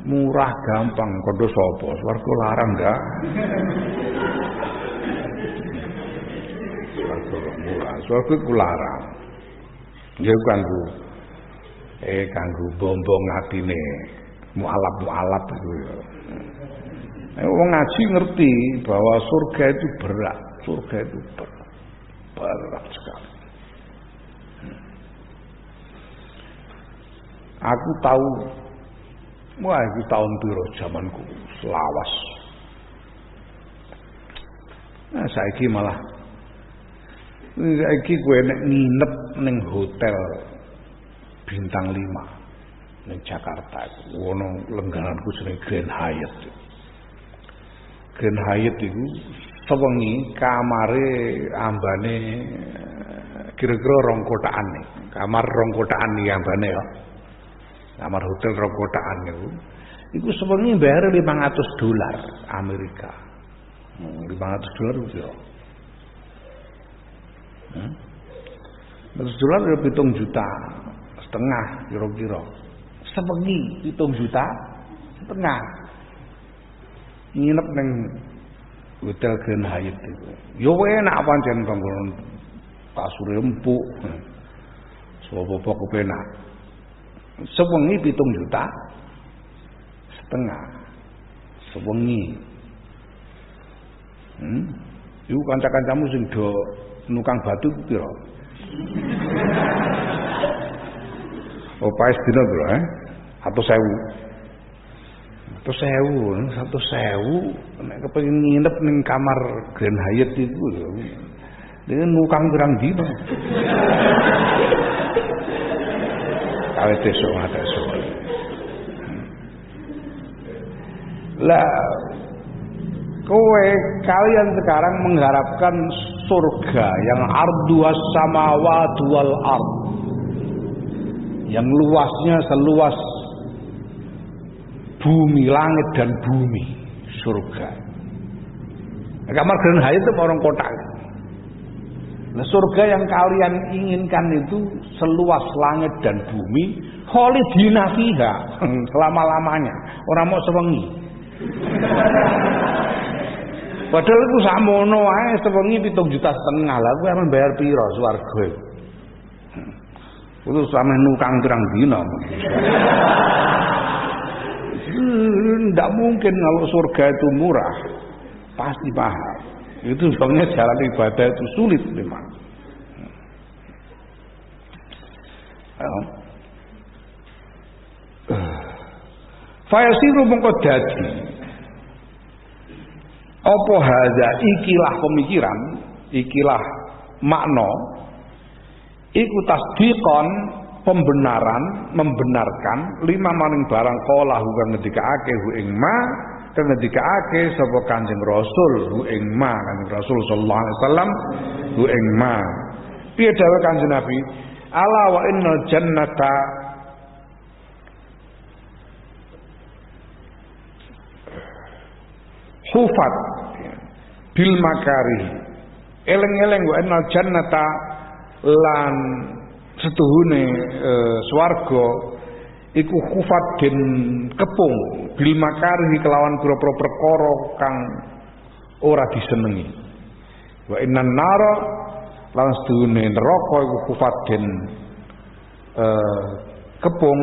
Speaker 1: murah gampang kondo sapa swarga larang ndak swarga murah swarga ku larang ya kanggo bombong atine mualaf itu ya wong ngaji ngerti bahwa surga itu berat sekali. Aku tahu, itu tahun piro zamanku selawas. Nah, saiki malah saiki gue nginep ning hotel bintang 5 ning Jakarta. Ono lenggananku jenenge Grand Hyatt. Grand Hyatt iku sewengi kamare ambane kira-kira 2 kotakan nih. Kamar 2 kotakan iki ambane ya. Kamar hotel 2 kotakan iku sewengi bayar $500 Amerika. $500 itu ya. $500 itu 7,5 juta kira-kira. Sewengi 7,5 juta. Nginep ning hotel Grand Hyatt itu. Yo enak pancen panggonan kasure empuk. Sopo-sopo kepenak. Sewengi 7,5 juta. Sewengi. Iku kanca-kancamu sing do nukang batu ku pira? Oh, paes dina pira, atau 1.000. 1.000 nek kepengin nginep ning kamar Grand Hyatt itu lho. Dengan nukang pirang dina. Kawit esuk ngate esuk. Lah kowe kalian sekarang mengharapkan surga yang arduhas samawati wal ard, yang luasnya seluas bumi, langit dan bumi, surga. Kamar Grand Hyatt itu orang kotak. Nah, surga yang kalian inginkan itu seluas langit dan bumi, khalidina fiha, selama-lamanya, orang mau sewengi. Padahal itu samono ae sewengi 7,5 juta lah, kuwi amen bayar piro swarga. Itu sampe nukang pirang dina. Tidak mungkin kalau surga itu murah, pasti mahal. Itu sebabnya jalan ibadah itu sulit memang. Fayasiru mongko dadi apa hadza ikilah pemikiran, ikilah makna, iku tasdiqon pembenaran, membenarkan lima maring barang qala hu kang ngendikaake hu ing ma, kang ngendikaake sapa Kanjeng Rasul hu ing ma, Kanjeng Rasul sallallahu alaihi wasallam hu ing ma. Piye dawuh Kanjeng Nabi? Ala wa innal jannata hufat bil makari. Eleng-eleng wa innal jannata lan setuhune swarga iku khufat den kepung bil makari kelawan pira-pira perkara kang ora disenengi. Wa innan nara lan setuhune neraka iku khufat den kepung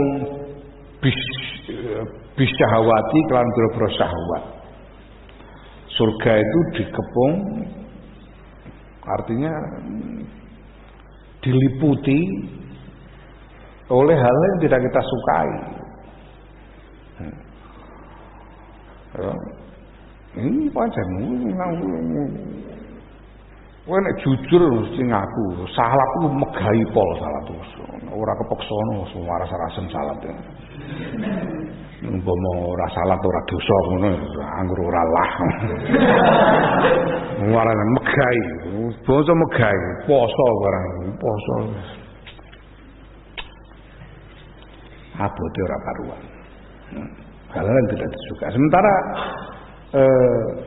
Speaker 1: bis syahwati kelawan pira-pira syahwat. Surga itu dikepung artinya diliputi oleh hal yang tidak kita sukai. Ini pancen kowe nek jujur mesti ngaku, salat ku megahi pol salat ora kepeksono waras-warasen salat. Umpama ora salat ora dosa ngono, anggur ora lah. Warane megahi, basa megahi, poso barang, poso. Abote ora karuan. Hal yang tidak disuka. Sementara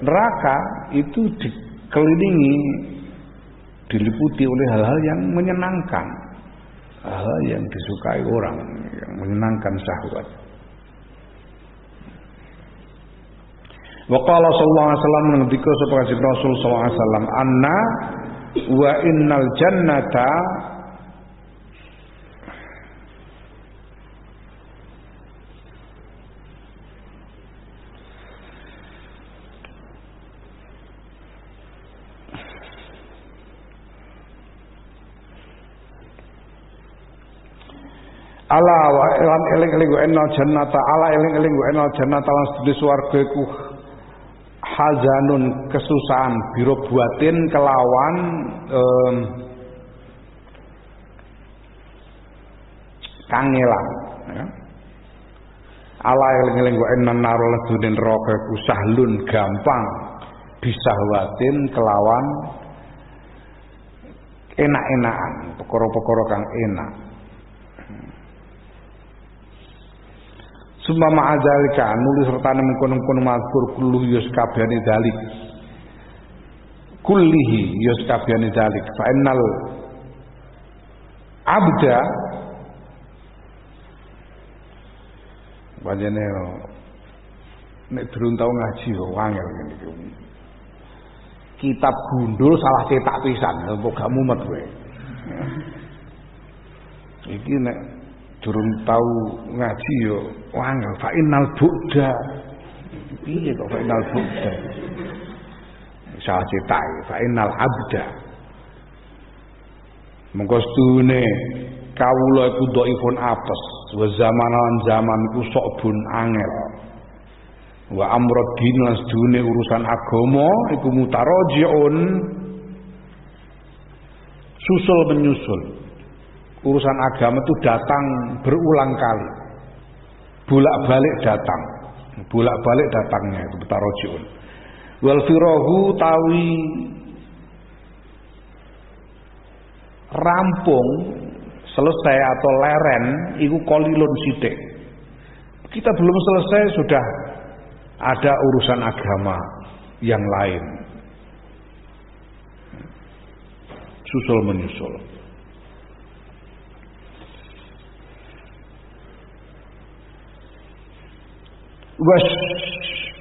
Speaker 1: neraka itu dikelilingi, diliputi oleh hal-hal yang menyenangkan, hal-hal yang disukai orang, yang menyenangkan syahwat. Wa qala sallallahu alaihi wasallam ngendika sapa Kanjeng Rasul sallallahu alaihi wasallam, anna wa innal jannata ala wa eling-eling wa innal jannata ala eling-eling wa innal jannata lan sedhi swarga iku hazanun kesusahan biro buatin kelawan kangelan ya. Ala eling-eling wa innan nar ladune neraka iku sahlun gampang bisahwatin kelawan enak-enakan perkara-perkara kang enak. Summa ma'adzalika nulis sertane mengkono-kono mazkur kullu yus kabehane dalik. Kullihi yus kabehane dalik. Fa innal abda banjane nek durung tau ngaji kok angel ngene iki. Kitab gundul salah cetak pisan, kok gak mumet kowe. Iki nek durung tahu ngaji yo wangel fa innal buddha piye kok fa innal buddha salah cetak fa innal abda mengko stune kawula iku dhaifun apes wa zamanan zaman iku sok bun angel Wa amrad dinas dune urusan agama iku mutarajiun, susul menyusul. Urusan agama itu datang berulang kali, bolak-balik datang, bolak-balik datangnya itu mutarajiun. Wal firahu tawi rampung selesai atau leren iku qalilun sithik. Kita belum selesai sudah ada urusan agama yang lain. Susul menyusul.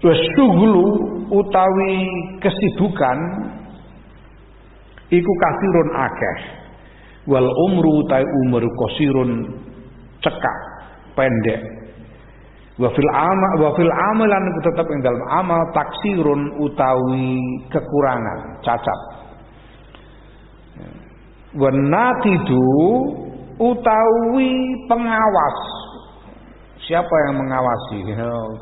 Speaker 1: Wasyughlu utawi kesibukan iku kasirun akeh. Wal umru utawi umur qasirun cekak, pendek. Wa fil amalan tetap ing dalam amal taksirun utawi kekurangan, cacat. Wa natidu utawi pengawas. Siapa yang mengawasi?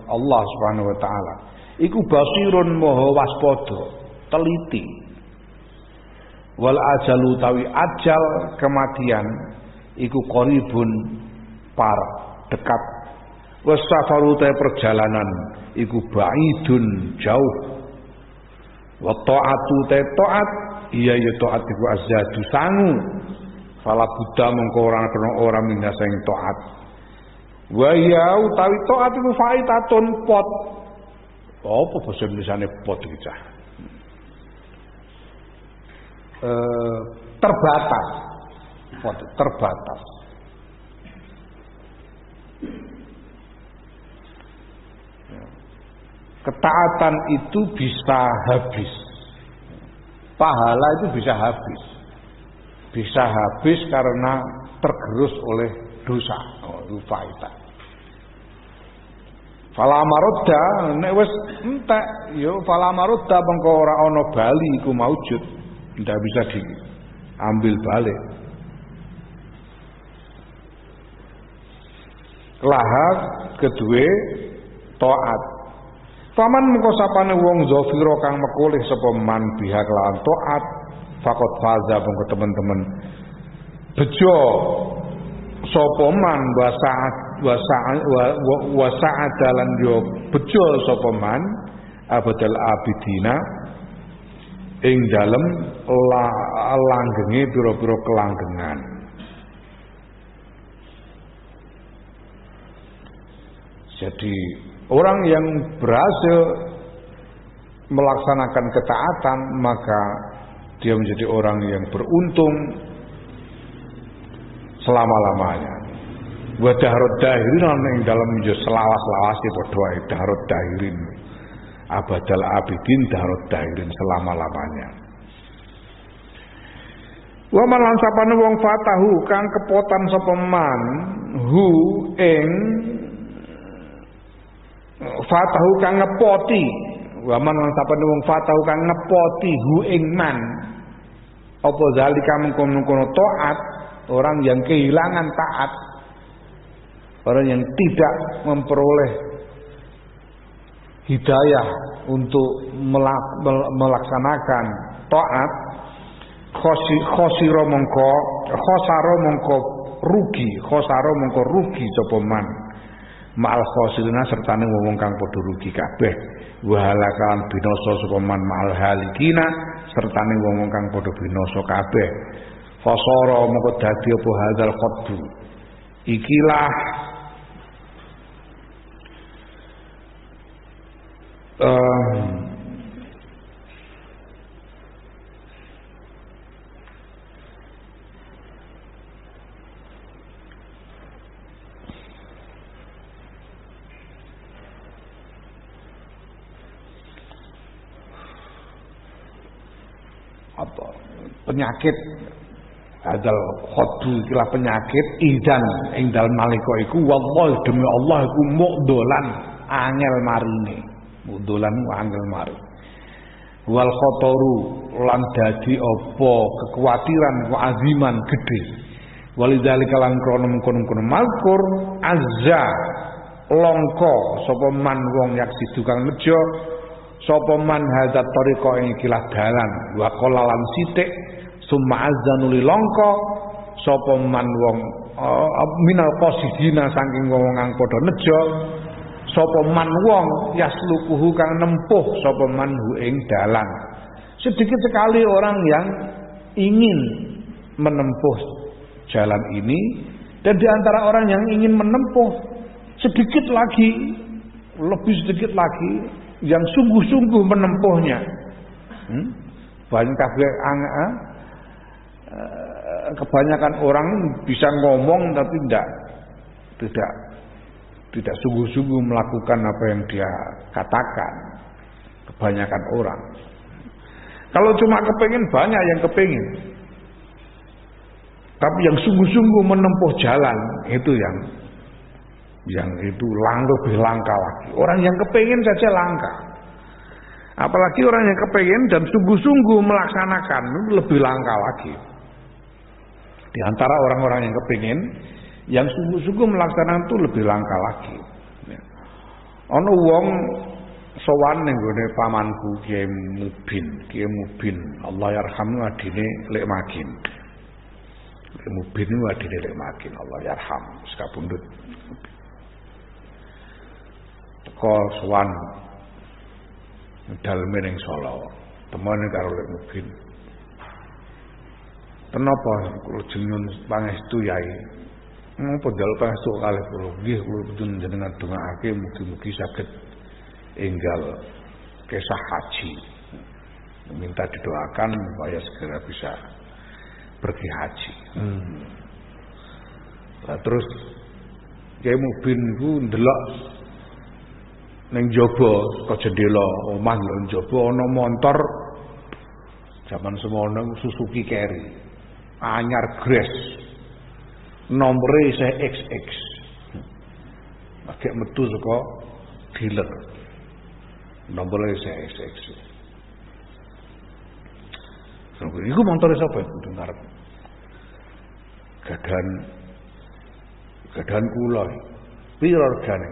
Speaker 1: Allah Subhanahu wa taala. Iku basirun maha waspada, teliti. Wal ajalu utawi ajal kematian iku qaribun par dekat. Wasafaru ta perjalanan iku baidun jauh. Wa ta'atu ta taat iya ya taat iku azadu sangu. Fala buddha mengko ora minda sing taat. Wa ya utawi taat iku faitatun pot. Apa basa Indonesiane pot iki cah? Terbatas. Pot terbatas. Ketaatan itu bisa habis. Pahala itu bisa habis. Bisa habis karena tergerus oleh dosa. Oh, itu faidah. Fala marodda nek wis entek yo fala marodda mengko ora ana bali iku maujud. Ndak bisa diambil balik. Lahar kedue taat. Paman mengko sapane wong zafira kang mekoleh sapa man biha kelawan taat faqad faza mengko teman-teman bejo sapa man wasaat dalan yo bejo sapa man abadal abidina ing dalem langgenge pira-pira kelanggengan. Jadi orang yang berhasil melaksanakan ketaatan maka dia menjadi orang yang beruntung selama-lamanya. Wa dahrud dahirin ing dalam menjadi selawas-lawase padha ae dahrud dahirin. Abadal abidin dahrud dahirin selama-lamanya. Wa man lan sapane wong fatahu kang kepotan sapa man hu ing fatahu kang ngepoti wa man lan sapane wong fatahu kang ngepoti hu ing man apa zalika mengkono-kono taat orang yang kehilangan taat, orang yang tidak memperoleh hidayah untuk melaksanakan taat, khosaro mongko rugi sapa man ma'al khosirina sertane wong kang padha rugi kabeh wa halakalan binasa sapa man ma'al halikina sertane wong kang padha binasa kabeh fasara mongko dadi apa hadzal khotbu ikilah apa penyakit adal khotbu ikilah penyakit idan ing dalem nalika iku wallahi demi Allah iku mukdolan angel marine mukdolan angel mari wal khotoru lan dadi apa kekhawatiran wa aziman gede walidzalika lan krono mengkono-kono malkur azza longko sapa man wong yaksidu kang nejo sapa man hadzat tariqa ing ikilah dalan wa qalalan sithik summa azanuli longko sapa man wong minal qasidina saking wong kang padha nejo sapa man wong yaslukuhu kang nempuh sapa man hu ing dalan. Sedikit sekali orang yang ingin menempuh jalan ini, dan di antara orang yang ingin menempuh sedikit lagi, lebih sedikit lagi yang sungguh-sungguh menempuhnya. Kebanyakan orang bisa ngomong tapi tidak sungguh-sungguh melakukan apa yang dia katakan. Kebanyakan orang. Kalau cuma kepengin, banyak yang kepengin. Tapi yang sungguh-sungguh menempuh jalan itu yang itu lebih langka lagi. Orang yang kepengin saja langka. Apalagi orang yang kepengin dan sungguh-sungguh melaksanakan itu lebih langka lagi. Di antara orang-orang yang kepengin, yang sungguh-sungguh melaksanakan itu lebih langka lagi. Ono wong sowan ning gone pamanku Kiai Mubin, Allah yarhamu adine Lek Makin. Lek Mubin ku adine Lek Makin, Allah yarham, wis kabundut. Teko sowan daleme ning Solo, temene karo Lek Mubin. Kenapa kula jenengan pangestu Yai? Napa njaluk pangestu kalih kula? Nggih kula jenengan dongaake mugi-mugi saged enggal kisah haji, minta didoakan supaya segera bisa pergi haji. Nah, terus Kiai Mubin ku ndelok ning jaba saka jendela omah lho jaba ana montor zaman semono Suzuki Carry anyar gres nomore isih XX agek metu saka dealer nomornya saya XX. Iku montore sapa iku dengar. Gadan kula. Piro regane?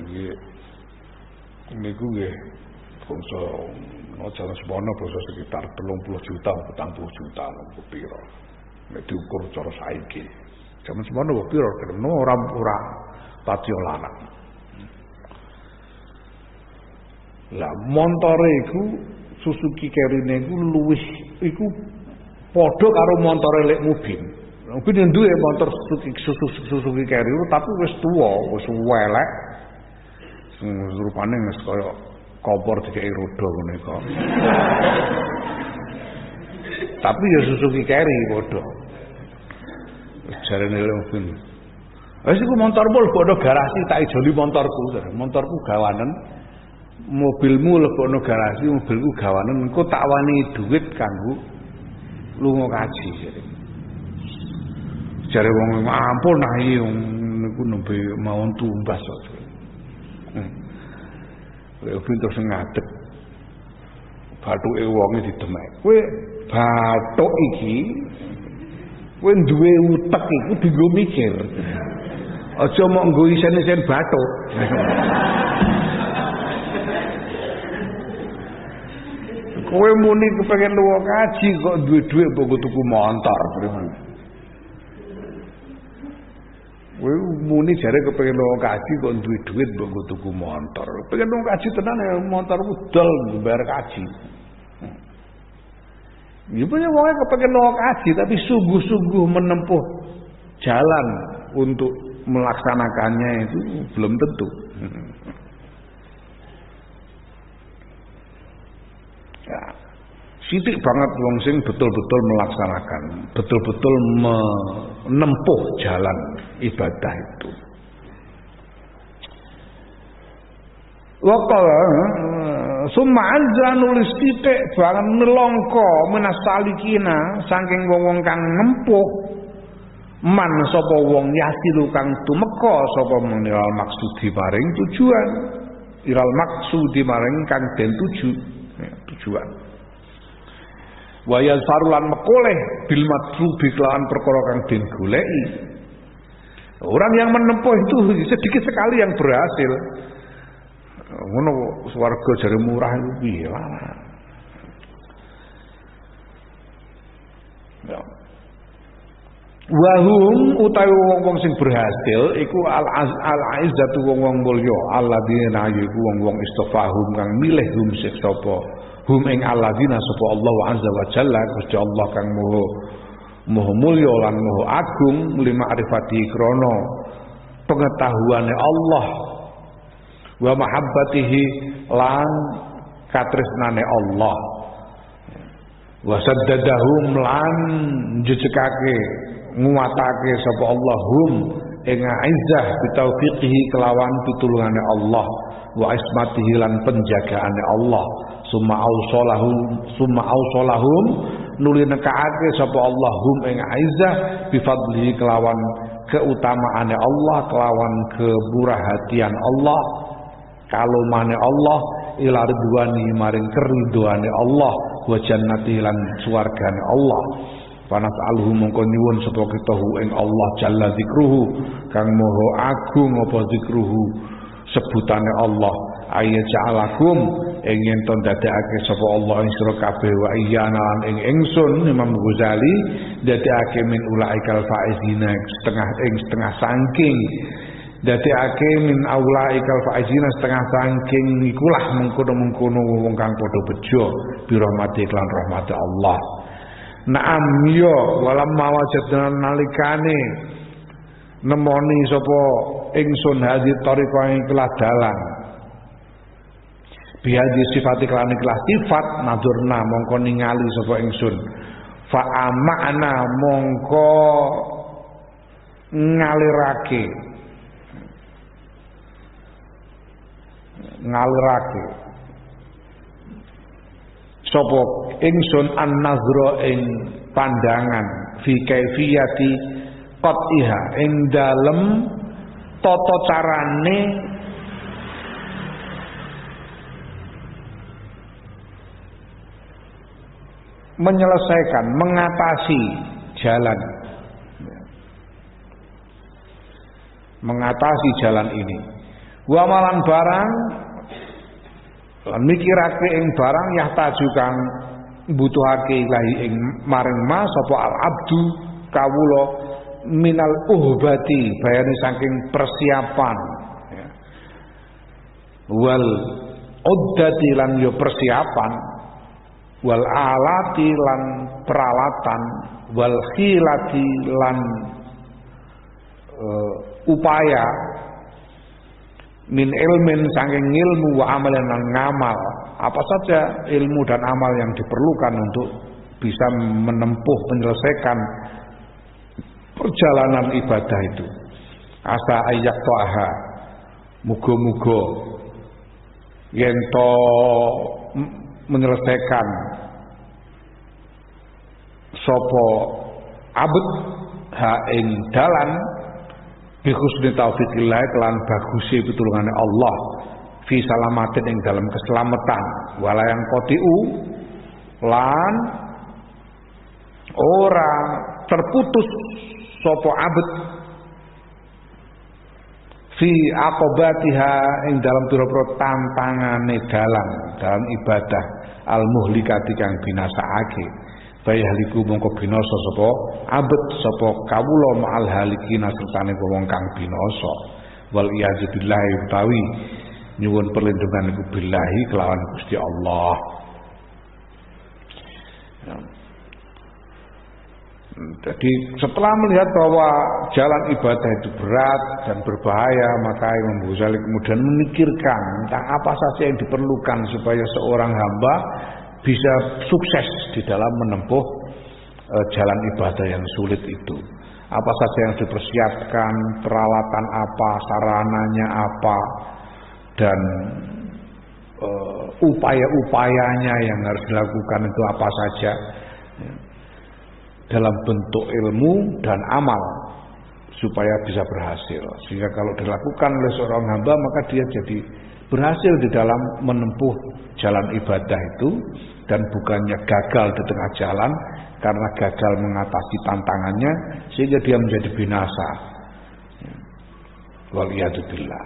Speaker 1: Nggih. Niku nggih bangsa acara semono bangsa sekitar 30 juta, 40 juta niku piro. Nek diukur cara saiki. Jaman semono kok piro? Ora pati larang. Lah montore iku Suzuki Carry iku luwih iku padha karo montore Lek Mubin. Mubin duwe motor Suzuki Carry tapi wis tuwa, wis elek. Rupane wis kaya kompor dikeki roda ngene iku. Tapi ya Suzuki Carry padha. Jarene Lek Mubin. Wis iku montormu lebono garasi tak ijoli montorku. Montorku gawanen. Mobilmu lebokno garasi, mobilku gawanen engko tak wani duit kanggo lunga kaji jare wong ampun ae niku nembe mawon tumbas kok. Lek pintu sing ngadeg bathuke wonge didemek. Kowe bathuk iki kowe duwe utek iku dienggo mikir. Aja mok nggo isen-isen bathuk. Kowe muni kepengin luwih kaji kok duwe dhuwit mbok tuku montor. Kowe muni jare kepengin luwih kaji kok duwe dhuwit mbok tuku montor. Pengen luwih kaji tenan ya montorku dol bayar kaji. Ya punya wong kepengin luwih kaji tapi sungguh-sungguh menempuh jalan untuk melaksanakannya itu belum tentu. Ya, sithik banget wong sing betul-betul melaksanakan, betul-betul menempuh jalan ibadah itu. Waqala summa anza nulis titik barang nelongko menasalikina saking wong-wong kang nempuh man sapa wong yasilu kang tumeka sapa menilal maksudi maring tujuan iral maksudi maring kang den tujuan wa yazfarulan mekoleh bil matlubi kelawan perkara kang den goleki Orang yang menempuh itu sedikit sekali yang berhasil. Ngono swarga jare murah itu piye lah. Ya. Wahum utawi wong-wong sing berhasil iku al-aizzatu wong-wong mulya alladzina iku wong-wong istafahum kang milih hum sing sapa hum ing alladzina sapa Allah azza wa jalla Gusti Allah kang moho mulya lan moho agung lima arifati krana pengetahuane Allah wa mahabbatihi lan katresnane Allah wa saddadahum lan jejekake nguwatake sapa Allah hum ing izzah bitaufiqihi kelawan pitulungane Allah wa ismatihi lan penjagaane Allah summa ausolahum nuli nekake sapa Allah hum ing izzah bifadlihi kelawan keutamaane Allah kelawan keburahatian Allah kalomane Allah ila ridwani maring keridhoane Allah wa jannati lan swargane Allah panas'aluhu mongko nyuwun sapa kita ing Allah jalla zikruhu kang moho agung apa zikruhu sebutane Allah ayya ja'alakum ing yen to dadekake sapa Allah ing sira kabeh wa iyana lan ing ingsun Imam Ghazali dadekake min ulaikal faizina setengah saking dadekake min ulaikal faizina setengah saking ikulah mengkono-mengkono wong kang padha bejo bi rahmati lan rahmate Allah. Naam yo walamma wajadna nalikane nemoni sapa ingsun hadi tariqah ing kelah dalan biadi sifat iklan ikhlas sifat nadurna mongko ningali sapa ingsun fa amana mongko ngalirake sapa ingsun an-nazra ing pandangan fi kaifiyati qatiha ing dalem tata carane menyelesaikan mengatasi jalan ini wa malan barang lan mikirake ing barang yahtaju kang mbutuhake ilahi ing maring ma sapa al abdu kawula minal uhbati bayane saking persiapan ya. Wal uddati lan yo persiapan wal alati lan peralatan wal khilati lan upaya min ilmin saking ilmu wa amalan lan ngamal apa saja ilmu dan amal yang diperlukan untuk bisa menempuh menyelesaikan perjalanan ibadah itu asa ayyak to'aha muga-muga yen to menyelesaikan sapa abd ha ing dalan bi husni taufiqillah kelan baguse pitulungane Allah fi salamatin ing dalam keselamatan wala yang qatiu lan ora terputus sapa abd fi aqobatiha ing dalam pira-pira tantangane dalam ibadah al muhlikati kang binasaake bayahliku mongko binasa sapa abet sapa kawula ma'al halikina sertane wong kang binasa wal iyaz billahi utawi nyuwun perlindungan iku billahi kelawan Gusti Allah. Jadi setelah melihat bahwa jalan ibadah itu berat dan berbahaya, maka Imam Ghazali kemudian memikirkan tentang apa saja yang diperlukan supaya seorang hamba bisa sukses di dalam menempuh jalan ibadah yang sulit itu. Apa saja yang dipersiapkan, peralatan apa, sarananya apa, dan upaya-upayanya yang harus dilakukan itu apa saja dalam bentuk ilmu dan amal supaya bisa berhasil. Sehingga kalau dilakukan oleh seorang hamba maka dia jadi berhasil di dalam menempuh jalan ibadah itu dan bukannya gagal di tengah jalan karena gagal mengatasi tantangannya sehingga dia menjadi binasa. Waliyadzubillah.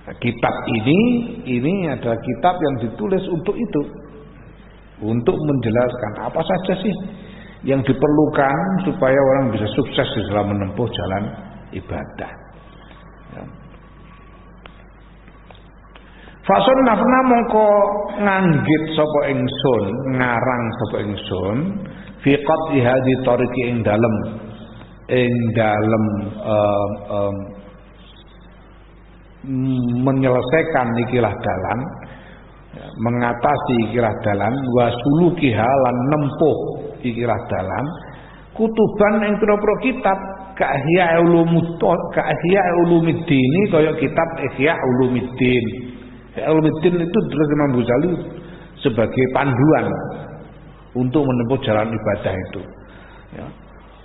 Speaker 1: Nah, kitab ini adalah kitab yang ditulis untuk itu, untuk menjelaskan apa saja sih yang diperlukan supaya orang bisa sukses di dalam menempuh jalan ibadah. Ya. Fasonnafna mongko nganggit sapa ingsun, ngarang sapa ingsun fi qati hadhi tariqi ing dalem menyelesaikan ikilah dalan, mengatasi ikilah dalan, wasulukiha lan nempuh ikilah dalan, kutuban ing pira-pira kitab Ihya Ulumuddin kaya kitab Ihya Ulumuddin. Ihya Ulumuddin itu terus Imam Ghazali sebagai panduan untuk menempuh jalan ibadah itu. Ya.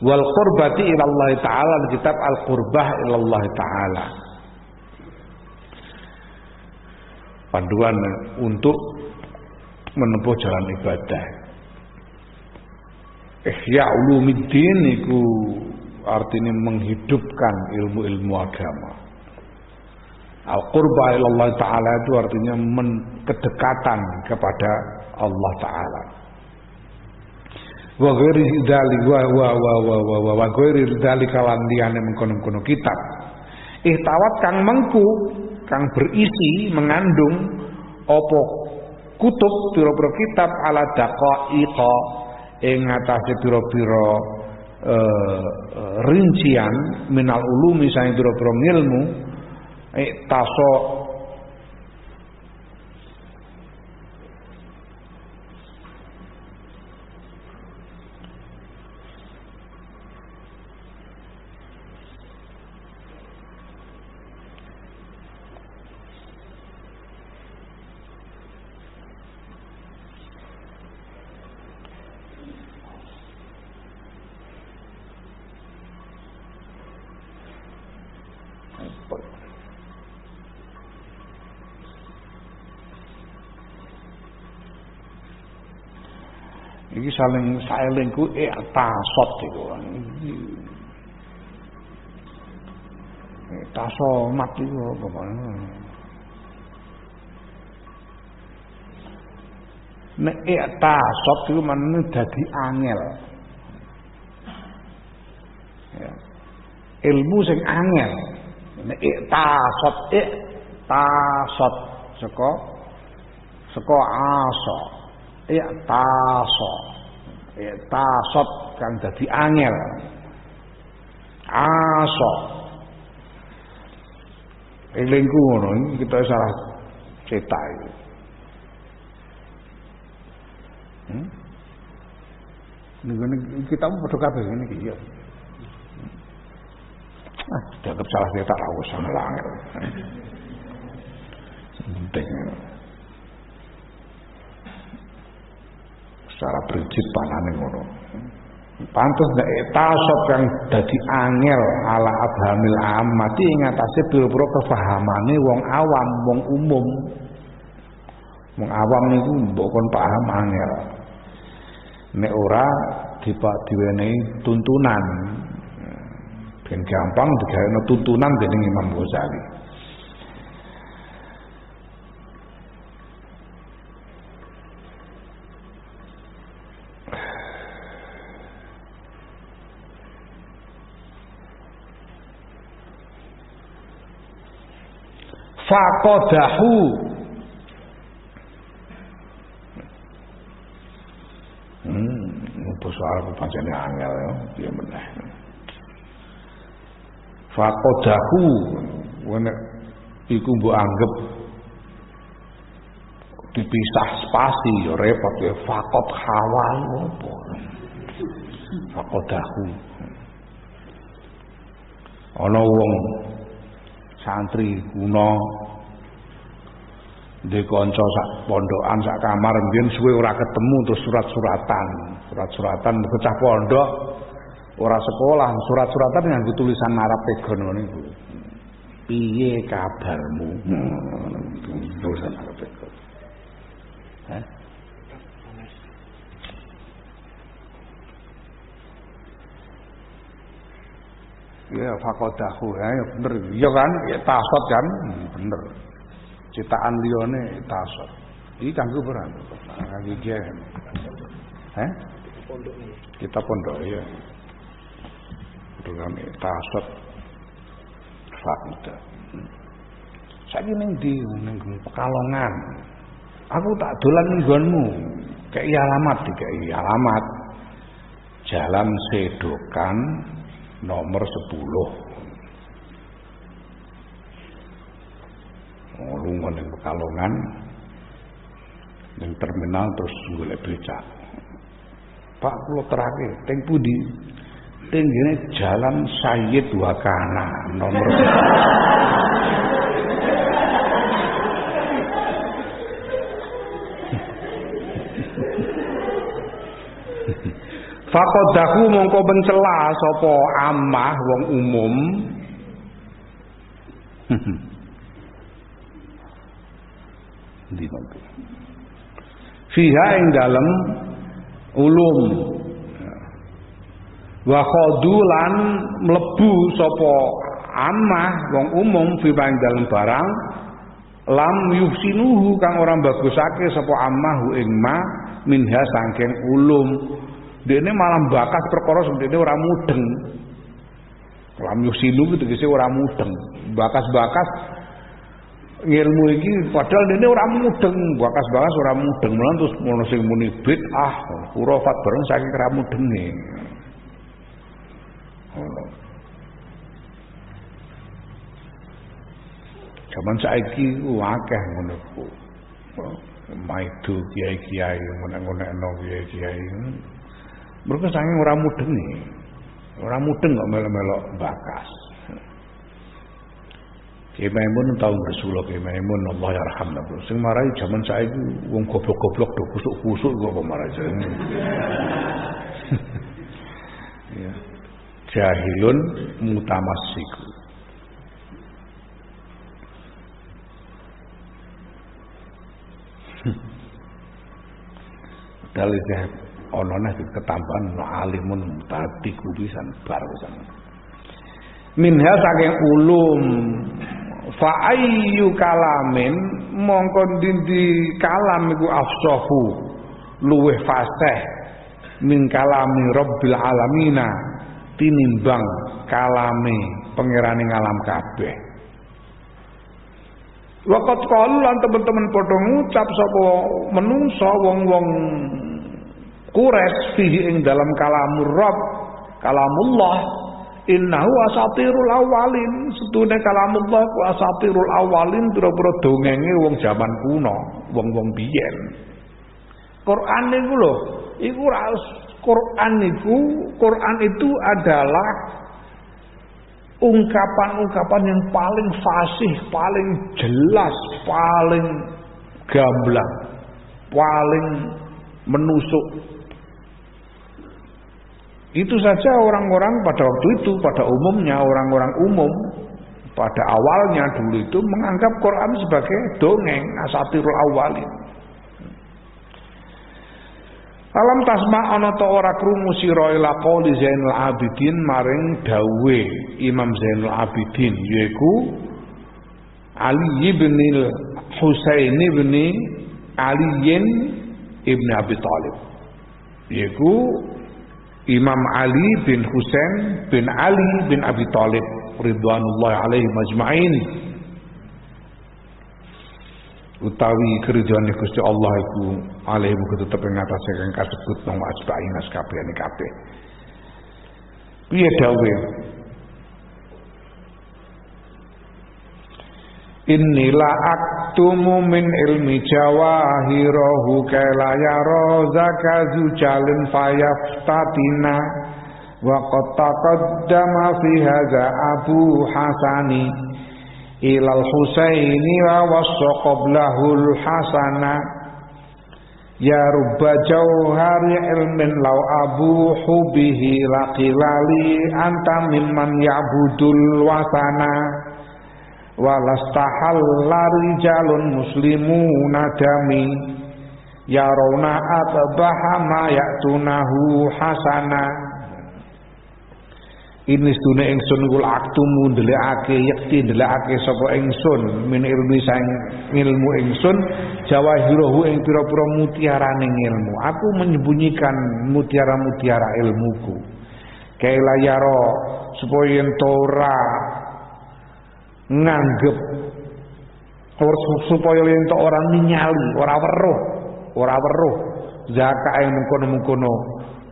Speaker 1: Wal qurbati ilallah taala, kitab Al Qurbah ilallah taala. Panduan untuk menempuh jalan ibadah. Ihya Ulumuddin itu artinya menghidupkan ilmu-ilmu agama. Al-Qurba ilallah ta'ala itu artinya kedekatan kepada Allah Ta'ala. Wa ghairi dzalika lan liyane mengkono-kono kitab. Ihtawat kang mengku, kang berisi mengandung apa kutub pira-pira kitab ala daqaiqa ing atase pira-pira rincian minal ulumi saing pira-pira ilmu taso iki saling ku tasot iku. Tasomat iku apa? Nek tasot iku menene dadi angel. Ya. Ilmu sing angel. Nek tasot saka asa. Tasot kan dadi angel. Asa. Elingku ngono iki kita salah cetak iki. Ini kita padha kabeh ngene iki ya. Dianggap salah cetak ra usah angel. Penting. Secara prinsip panane ngono. Pantes nek tasawuf yang dadi angel ala abhamil amati ing atase pira-pira kefahamane wong awam, wong umum. Wong awam niku mbok kon paham angel. Nek ora diwenehi tuntunan. Ben gampang digawene tuntunan dening Imam Ghazali. Faqadahu basa Arab pancene angel ya piye meneh. Faqadahu wene iku mbok anggap dipisah spasi ya repot ya. Faqad hawal opo faqadahu ana wong santri kuno ndek kanca sak pondokan sak kamar mbiyen suwe ora ketemu terus surat-suratan bocah pondok ora sekolah surat-suratan nganggo tulisan Arab pegon ngono iku piye kabarmu tulisan Arab pegon Ya faqadahu ya bener. Ya kan, ya tasot kan, bener. Ciptaan liyane tasot. Iki kanggo berang. Kanggo kiai. Kita pondok ya. Dengan tasot fakta. Saiki ning ndi ning Pekalongan. Aku tak dolan nggonmu. Kei alamat dikai alamat. Jalan Sedokan nomor 10. Lunga ning Pekalongan. Ning terminal terus golek becak. Pak kula terakhir teng pundi? Teng ngene Jalan Sayyid Wakana nomor Faqadahu mongko mencela sapa amah wong umum. Ndi mongko. Fiha ing dalem ulum. Wa khadulan mlebu sapa amah wong umum fi dalem barang lam yusinuhu kang ora bagusake sapa amah ing ma minha saking ulum. Dene malah bakas perkara sing dene ora mudeng. Lam yusinu itu tegese ora mudeng. Bakas-bakas ilmu iki padahal dene ora mudeng, bakas-bakas ora mudeng. Mulan terus ngono sing muni bid'ah, khurafat bareng saking ora mudenge. Zaman saiki akeh ngono ku. Maido kiai-kiai ngono-ngono kiai-kiai. Mereka saking ora mudeng nih. Ora mudeng kok melok-melok bakas. Kiai Maimun tau bersuluk Kiai Maimun Allah yarhamna. Sing marai zaman saiki wong goblok-goblok do kusuk-kusuk kok marai. Ya. Jahilun mutamassiku. Dalih ana neh ketambahan alimun tadi kubisan bar pisan. Minha saking ulum fa ayyu kalamin mongko ndi kalam iku afsahu luweh fasih min kalami rabbil alamina tinimbang kalame pangerane ngalam kabeh. Waqat qalu lan teman-teman padha ngucap sapa menungsa wong-wong Quraisy fihi ing dalam kalamur Rabb kalamullah innahu asatirul awalin setune kalamullah ku asatirul awalin pira-pira dongenge wong jaman kuno wong-wong biyen. Quran niku lho iku Quran itu adalah ungkapan-ungkapan yang paling fasih, paling jelas, paling gamblang, paling menusuk. Itu saja orang-orang pada waktu itu, pada umumnya orang-orang umum pada awalnya dulu itu menganggap Quran sebagai dongeng asatirul awalin. Alam tasma ana ta ora krungu sira ila qauli Zainul Abidin maring dawuhe Imam Zainul Abidin yaiku Ali bin Husain bin Ali ibn Abi Thalib yaiku Imam Ali bin Husain bin Ali bin Abi Thalib ridwanullahi alaihi majma'in utawi keridhaan Gusti Allah iku alaihi muga tetep ing atase kang kasebut nang ajbain kabehane kabeh. Piye dawuhe? Innila aktumu min ilmi jawahirahu kala yara zakazu jalin fayaftatina wa qad taqaddama fi hadza Abu Hasani ilal Husaini wa wasa qablahul Hasana ya rubba jauhari ilmin law abuhu bihi laqilali anta mimman ya'budul wasana walastahalla rijalun muslimuna dami yarawna atbaha ma ya'tunahu hasana. Ini sedune ingsun kul aktumu ndelikake yekti ndelikake sapa ingsun min ilmi sang ilmu ingsun jawahirahu ing pira-pira mutiarane ilmu. Aku menyembunyikan mutiara-mutiara ilmuku. Kaila yaro supaya yen ora nganggep supaya yen ora ninyali, ora weruh zakat ing mengkono-mengkono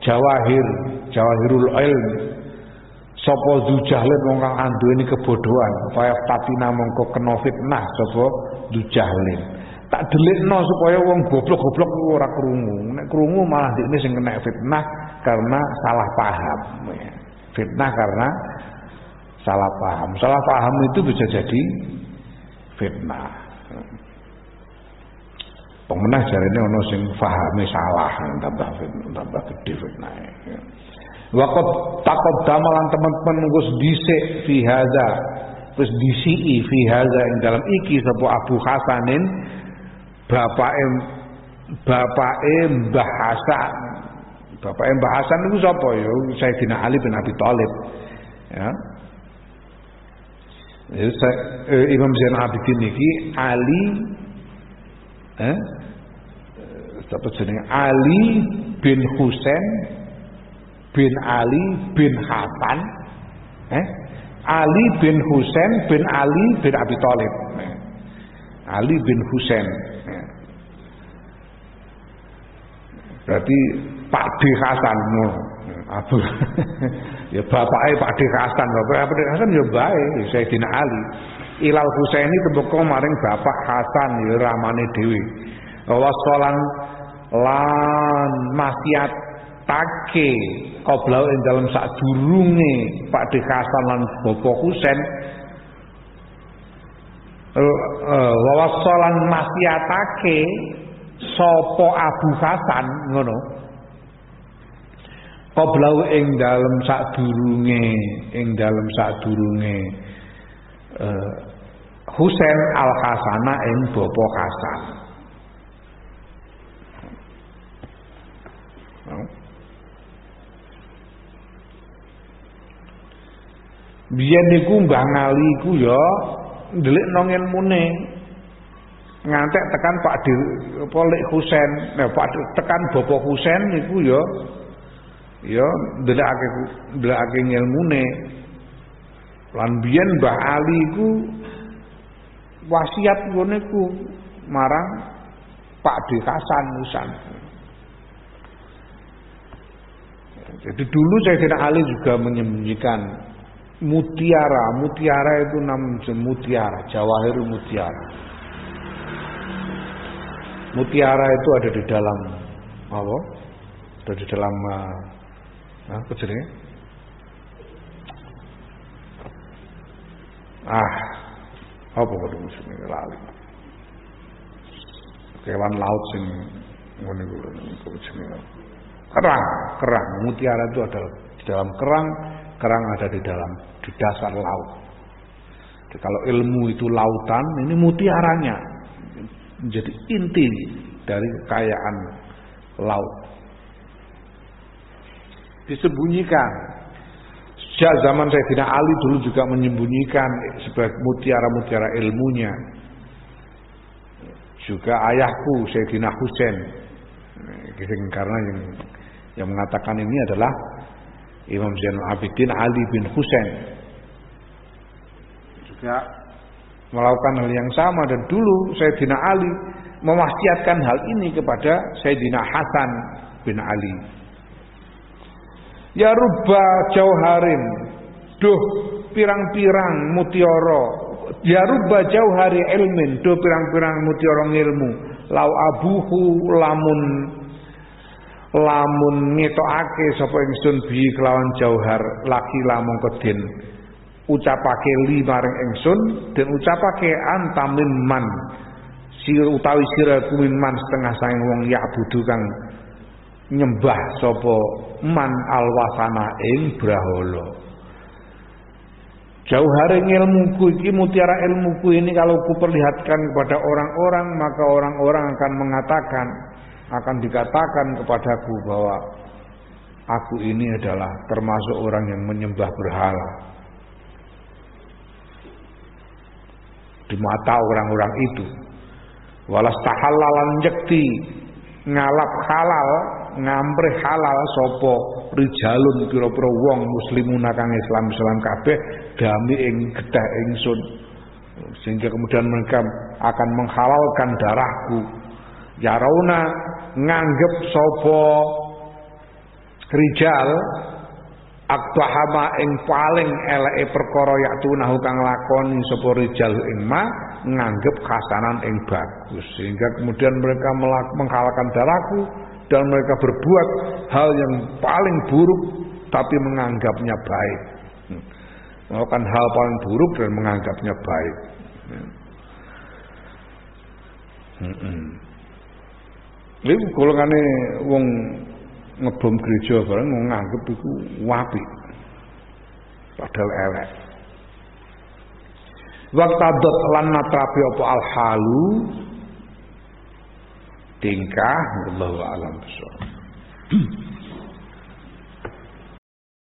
Speaker 1: jawahirul ilm. Sapa dujahlin wong kang anduweni kebodohan, kaya tatina mongko kena fitnah sapa dujahlin. Tak delikno supaya wong goblok-goblok ora krungu. Nek krungu malah dekne sing kena fitnah karena salah paham. Fitnah karena salah paham. Salah paham itu bisa jadi fitnah. Pemenah jarene ana sing pahame salah tambah gede fitnahe. Waqad taqaddama lan teman-teman munggo dhisik fi hadza terus disiki fi hadza ing dalam iki sapa Abu Hasanin bapake Mbah Hasan. Bapake Mbah Hasan niku sapa ya? Sayyidina Ali bin Abi Thalib. Ya. Imam Zainal Abidin niki Ali sapa jenenge Ali bin Husain bin Ali bin Hasan, Ali bin Husain bin Ali bin Abi Thalib, Ali bin Husain, berarti Pak D Hasan, Abu, ya bapaknya Pak D Hasan, Pak D Hasan ya baik, Sayyidina Ali, Ilal Husaini temboko maring bapak Hasan, ya ramane dewi, wasolan lan maksiat take qablau ing dalem sadurunge Pak D Hasan lan Bapak Husain wawasalan maksiatake sapa Abu Hasan ngono qablau ing dalem sadurunge Husain Al Hasana ing Bapak Hasan. Biyen niku Mbah Ngali iku ya ndelikno ilmune ngantek tekan Pak Lek Husain, Pak tekan Bapak Husain niku ya ndelikake ilmune. Lan biyen Mbah Ali iku wasiat ngene ku marang Pak D Hasan Husain. Jadi dulu Sayyidina Ali juga menyembunyikan mutiara itu namanya mutiara, jawahir mutiara. Mutiara itu ada di dalam apa? Ada di dalam apa jenenge? Apa kudu jenenge lali. Kewan laut sing ngene kuwi jenenge. Kerang. Mutiara itu ada di dalam kerang ada di dasar laut. Jadi kalau ilmu itu lautan, ini mutiaranya menjadi inti dari kekayaan laut. Disembunyikan. Sejak zaman Sayyidina Ali dulu juga menyembunyikan sebagai mutiara-mutiara ilmunya. Juga ayahku Sayyidina Husain. Karena yang mengatakan ini adalah Imam Zainal Abidin Ali bin Husain juga melakukan hal yang sama, dan dulu Sayyidina Ali mewasiatkan hal ini kepada Sayyidina Hasan bin Ali. Ya rubba jauharin, duh pirang-pirang mutiara, ya rubba jauhari ilmin, duh pirang-pirang mutiara ilmu, lau abuhu lamun ngetokake sapa ingsun bi kelawan jauhar laki lamun kedin ucapake li maring ingsun den ucapake antamin man sir utawi sira kuwi man setengah saking wong ya'budu kang nyembah sapa man alwasana ing brahala. Jauhare ilmuku iki, mutiara ilmuku ini kalau kuperlihatkan kepada orang-orang, maka orang-orang akan mengatakan, akan dikatakan kepadaku bahwa aku ini adalah termasuk orang yang menyembah berhala. Di mata orang-orang itu, walastahalalan yakti ngalap halal, ngampreh halal sapa rijalun pira-pira wong muslimun kang Islam kabeh dami ing gedhe ingsun, sehingga kemudian mereka akan menghalalkan darahku. Yarauna nganggep sapa rijal akbahama ing paling eleke perkara yaktunahu kang lakoni sapa rijal ing ma nganggep hasanan ing bagus, sehingga kemudian mereka menghalalkan darahku dan mereka berbuat hal yang paling buruk tapi menganggapnya baik. Melakukan hal paling buruk dan menganggapnya baik. Iku golongane wong ngebom gereja bareng nganggep iku apik. Padahal elek. Waqtadot lan matrapi apa al-halu tingkah wallahu a'lam bishawab.